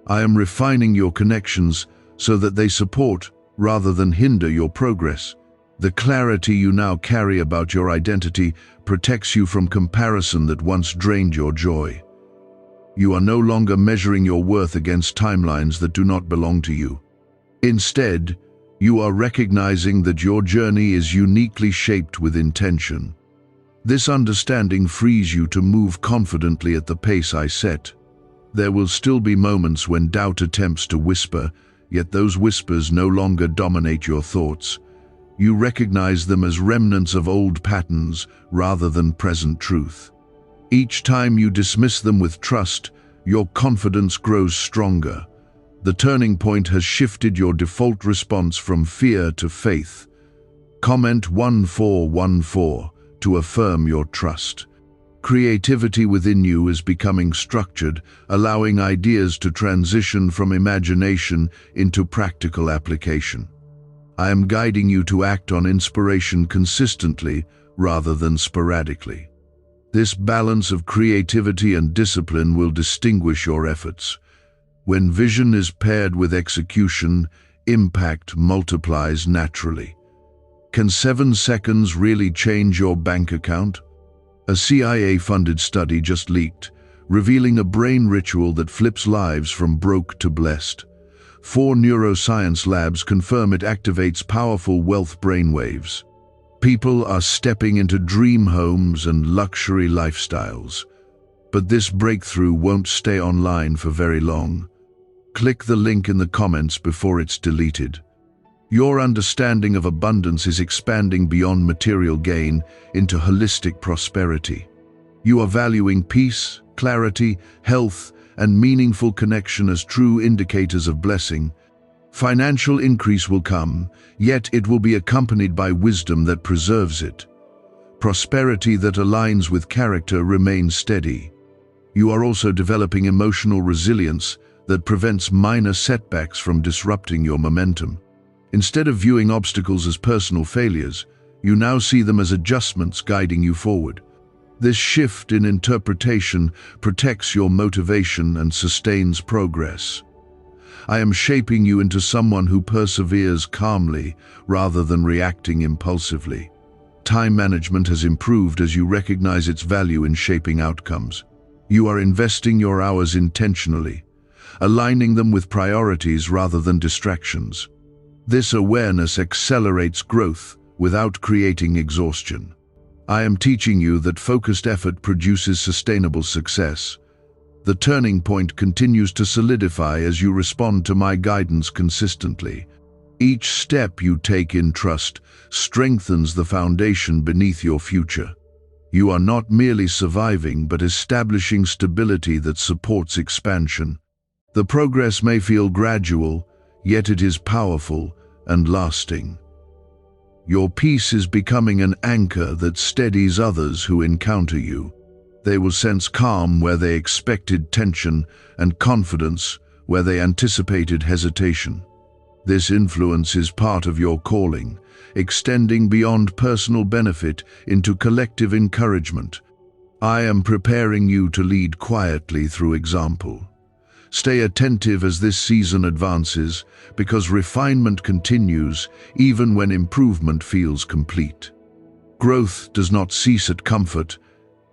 I am refining your connections so that they support rather than hinder your progress. The clarity you now carry about your identity protects you from comparison that once drained your joy. You are no longer measuring your worth against timelines that do not belong to you. Instead, you are recognizing that your journey is uniquely shaped with intention. This understanding frees you to move confidently at the pace I set. There will still be moments when doubt attempts to whisper, yet those whispers no longer dominate your thoughts. You recognize them as remnants of old patterns rather than present truth. Each time you dismiss them with trust, your confidence grows stronger. The turning point has shifted your default response from fear to faith. Comment 1414 to affirm your trust. Creativity within you is becoming structured, allowing ideas to transition from imagination into practical application. I am guiding you to act on inspiration consistently rather than sporadically. This balance of creativity and discipline will distinguish your efforts. When vision is paired with execution, impact multiplies naturally. Can 7 seconds really change your bank account? A CIA-funded study just leaked, revealing a brain ritual that flips lives from broke to blessed. 4 neuroscience labs confirm it activates powerful wealth brainwaves. People are stepping into dream homes and luxury lifestyles. But this breakthrough won't stay online for very long. Click the link in the comments before it's deleted. Your understanding of abundance is expanding beyond material gain into holistic prosperity. You are valuing peace, clarity, health, and meaningful connection as true indicators of blessing. Financial increase will come, yet it will be accompanied by wisdom that preserves it. Prosperity that aligns with character remains steady. You are also developing emotional resilience that prevents minor setbacks from disrupting your momentum. Instead of viewing obstacles as personal failures, you now see them as adjustments guiding you forward. This shift in interpretation protects your motivation and sustains progress. I am shaping you into someone who perseveres calmly rather than reacting impulsively. Time management has improved as you recognize its value in shaping outcomes. You are investing your hours intentionally, aligning them with priorities rather than distractions. This awareness accelerates growth without creating exhaustion. I am teaching you that focused effort produces sustainable success. The turning point continues to solidify as you respond to my guidance consistently. Each step you take in trust strengthens the foundation beneath your future. You are not merely surviving, but establishing stability that supports expansion. The progress may feel gradual, yet it is powerful and lasting. Your peace is becoming an anchor that steadies others who encounter you. They will sense calm where they expected tension and confidence where they anticipated hesitation. This influence is part of your calling, extending beyond personal benefit into collective encouragement. I am preparing you to lead quietly through example. Stay attentive as this season advances, because refinement continues even when improvement feels complete. Growth does not cease at comfort,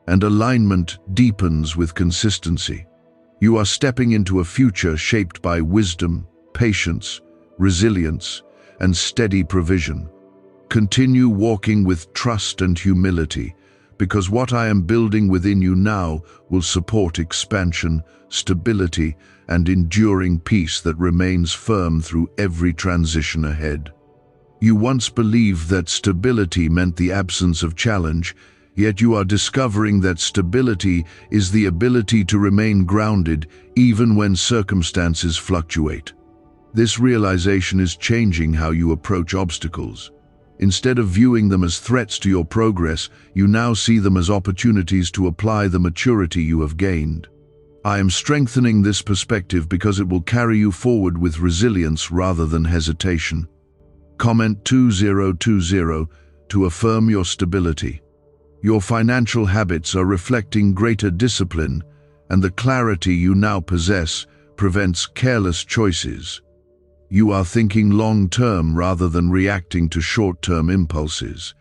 and alignment deepens with consistency. You are stepping into a future shaped by wisdom, patience, resilience, and steady provision. Continue walking with trust and humility, because what I am building within you now will support expansion, stability, and enduring peace that remains firm through every transition ahead. You once believed that stability meant the absence of challenge, yet you are discovering that stability is the ability to remain grounded even when circumstances fluctuate. This realization is changing how you approach obstacles. Instead of viewing them as threats to your progress, you now see them as opportunities to apply the maturity you have gained. I am strengthening this perspective because it will carry you forward with resilience rather than hesitation. Comment 2020 to affirm your stability. Your financial habits are reflecting greater discipline, and the clarity you now possess prevents careless choices. You are thinking long-term rather than reacting to short-term impulses.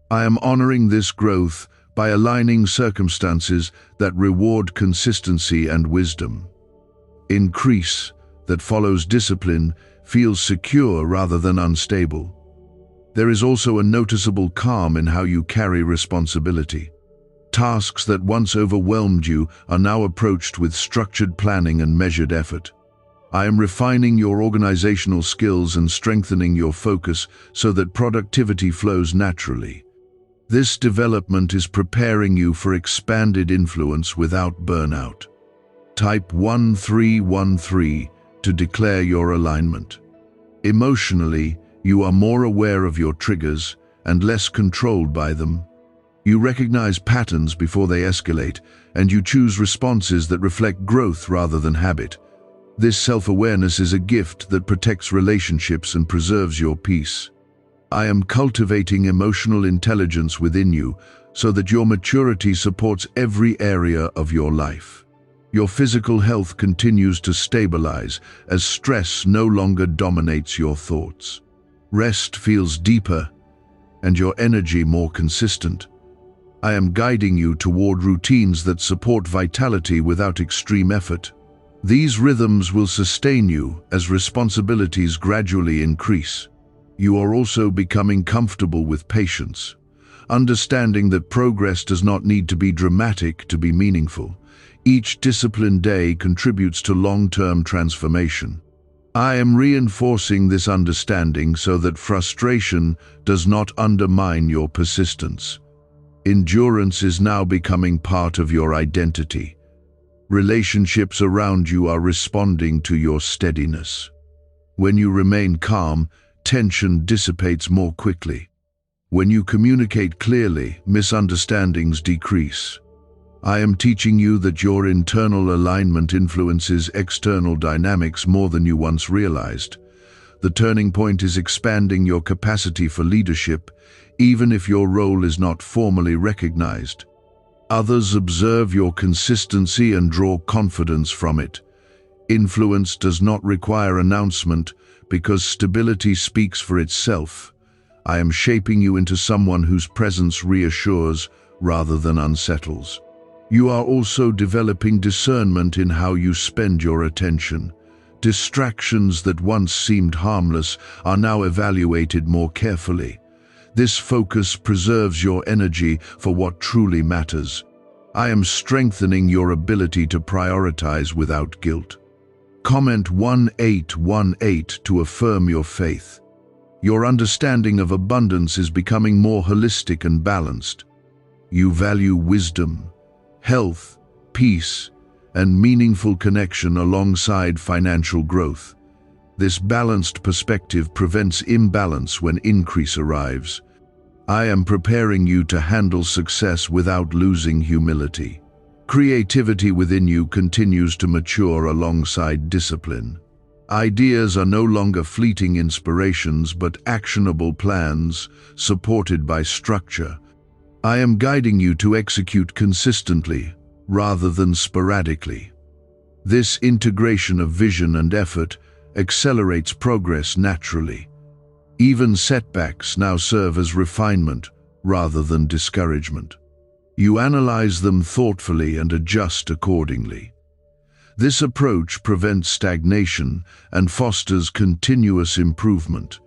I am honoring this growth by aligning circumstances that reward consistency and wisdom. Increase that follows discipline feels secure rather than unstable. There is also a noticeable calm in how you carry responsibility. Tasks that once overwhelmed you are now approached with structured planning and measured effort. I am refining your organizational skills and strengthening your focus so that productivity flows naturally. This development is preparing you for expanded influence without burnout. Type 1313 to declare your alignment. Emotionally, you are more aware of your triggers and less controlled by them. You recognize patterns before they escalate, and you choose responses that reflect growth rather than habit. This self-awareness is a gift that protects relationships and preserves your peace. I am cultivating emotional intelligence within you so that your maturity supports every area of your life. Your physical health continues to stabilize as stress no longer dominates your thoughts. Rest feels deeper and your energy more consistent. I am guiding you toward routines that support vitality without extreme effort. These rhythms will sustain you as responsibilities gradually increase. You are also becoming comfortable with patience, understanding that progress does not need to be dramatic to be meaningful. Each disciplined day contributes to long-term transformation. I am reinforcing this understanding so that frustration does not undermine your persistence. Endurance is now becoming part of your identity. Relationships around you are responding to your steadiness. When you remain calm, tension dissipates more quickly. When you communicate clearly, misunderstandings decrease. I am teaching you that your internal alignment influences external dynamics more than you once realized. The turning point is expanding your capacity for leadership, even if your role is not formally recognized. Others observe your consistency and draw confidence from it. Influence does not require announcement because stability speaks for itself. I am shaping you into someone whose presence reassures rather than unsettles. You are also developing discernment in how you spend your attention. Distractions that once seemed harmless are now evaluated more carefully. This focus preserves your energy for what truly matters. I am strengthening your ability to prioritize without guilt. Comment 1818 to affirm your faith. Your understanding of abundance is becoming more holistic and balanced. You value wisdom, health, peace, and meaningful connection alongside financial growth. This balanced perspective prevents imbalance when increase arrives. I am preparing you to handle success without losing humility. Creativity within you continues to mature alongside discipline. Ideas are no longer fleeting inspirations but actionable plans supported by structure. I am guiding you to execute consistently rather than sporadically. This integration of vision and effort accelerates progress naturally. Even setbacks now serve as refinement rather than discouragement. You analyze them thoughtfully and adjust accordingly. This approach prevents stagnation and fosters continuous improvement.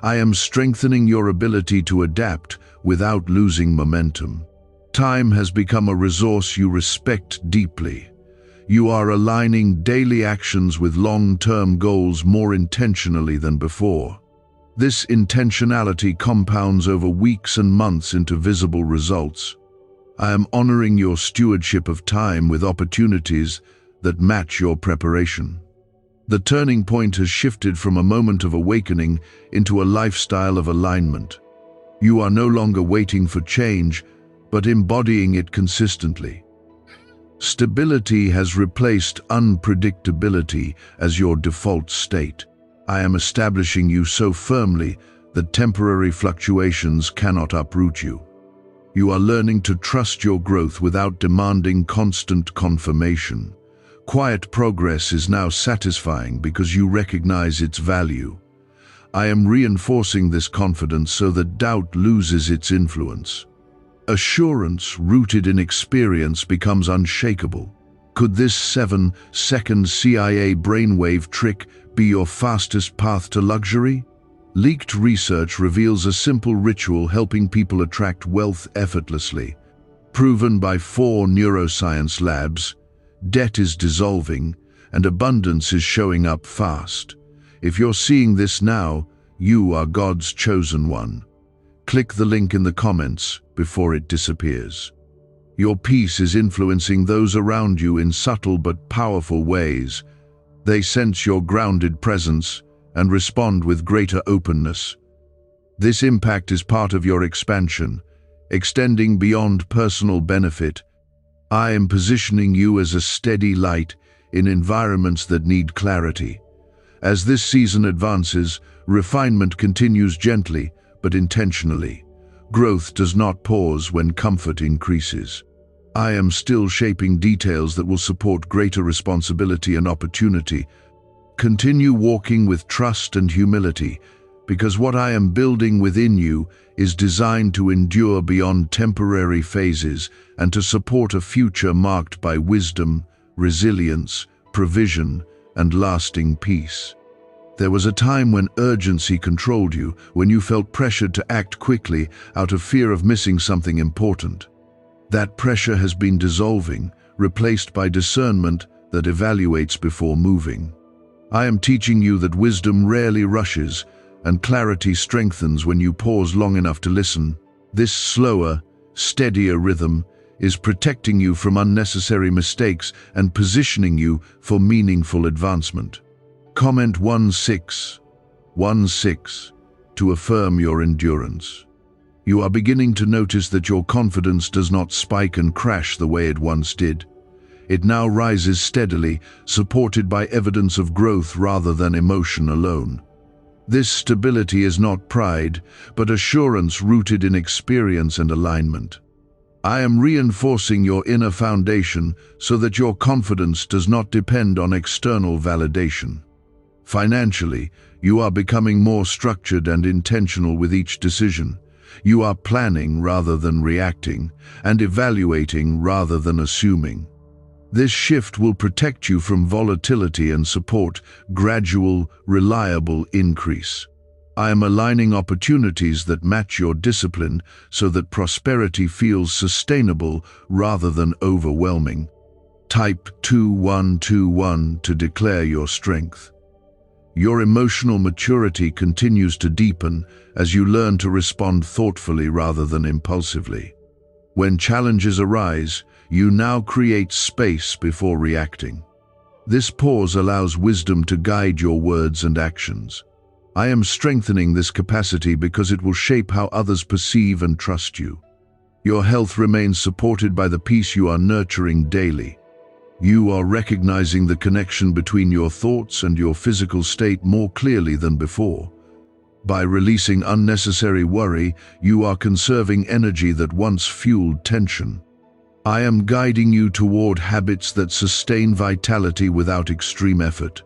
I am strengthening your ability to adapt without losing momentum. Time has become a resource you respect deeply. You are aligning daily actions with long-term goals more intentionally than before. This intentionality compounds over weeks and months into visible results. I am honoring your stewardship of time with opportunities that match your preparation. The turning point has shifted from a moment of awakening into a lifestyle of alignment. You are no longer waiting for change, but embodying it consistently. Stability has replaced unpredictability as your default state. I am establishing you so firmly that temporary fluctuations cannot uproot you. You are learning to trust your growth without demanding constant confirmation. Quiet progress is now satisfying because you recognize its value. I am reinforcing this confidence so that doubt loses its influence. Assurance rooted in experience becomes unshakable. Could this 7-second CIA brainwave trick be your fastest path to luxury? Leaked research reveals a simple ritual helping people attract wealth effortlessly. Proven by 4 neuroscience labs, debt is dissolving and abundance is showing up fast. If you're seeing this now, you are God's chosen one. Click the link in the comments before it disappears. Your peace is influencing those around you in subtle but powerful ways. They sense your grounded presence and respond with greater openness. This impact is part of your expansion, extending beyond personal benefit. I am positioning you as a steady light in environments that need clarity. As this season advances, refinement continues gently but intentionally. Growth does not pause when comfort increases. I am still shaping details that will support greater responsibility and opportunity. Continue walking with trust and humility, because what I am building within you is designed to endure beyond temporary phases and to support a future marked by wisdom, resilience, provision, and lasting peace. There was a time when urgency controlled you, when you felt pressured to act quickly out of fear of missing something important. That pressure has been dissolving, replaced by discernment that evaluates before moving. I am teaching you that wisdom rarely rushes, and clarity strengthens when you pause long enough to listen. This slower, steadier rhythm is protecting you from unnecessary mistakes and positioning you for meaningful advancement. Comment 16 to affirm your endurance. You are beginning to notice that your confidence does not spike and crash the way it once did. It now rises steadily, supported by evidence of growth rather than emotion alone. This stability is not pride, but assurance rooted in experience and alignment. I am reinforcing your inner foundation so that your confidence does not depend on external validation. Financially, you are becoming more structured and intentional with each decision. You are planning rather than reacting, and evaluating rather than assuming. This shift will protect you from volatility and support gradual, reliable increase. I am aligning opportunities that match your discipline so that prosperity feels sustainable rather than overwhelming. Type 2121 to declare your strength. Your emotional maturity continues to deepen as you learn to respond thoughtfully rather than impulsively. When challenges arise, you now create space before reacting. This pause allows wisdom to guide your words and actions. I am strengthening this capacity because it will shape how others perceive and trust you. Your health remains supported by the peace you are nurturing daily. You are recognizing the connection between your thoughts and your physical state more clearly than before. By releasing unnecessary worry, you are conserving energy that once fueled tension. I am guiding you toward habits that sustain vitality without extreme effort.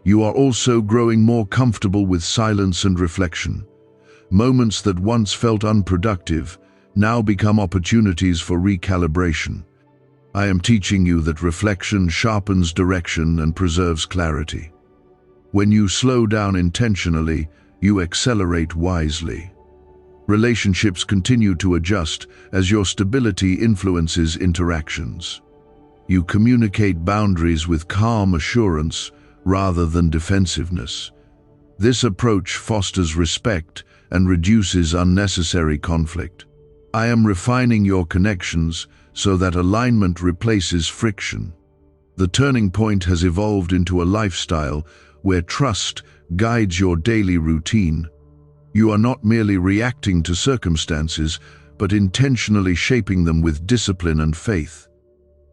You are also growing more comfortable with silence and reflection. Moments that once felt unproductive now become opportunities for recalibration. I am teaching you that reflection sharpens direction and preserves clarity. When you slow down intentionally, you accelerate wisely. Relationships continue to adjust as your stability influences interactions. You communicate boundaries with calm assurance rather than defensiveness. This approach fosters respect and reduces unnecessary conflict. I am refining your connections so that alignment replaces friction. The turning point has evolved into a lifestyle where trust guides your daily routine. You are not merely reacting to circumstances, but intentionally shaping them with discipline and faith.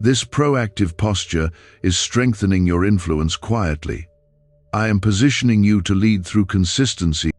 This proactive posture is strengthening your influence quietly. I am positioning you to lead through consistency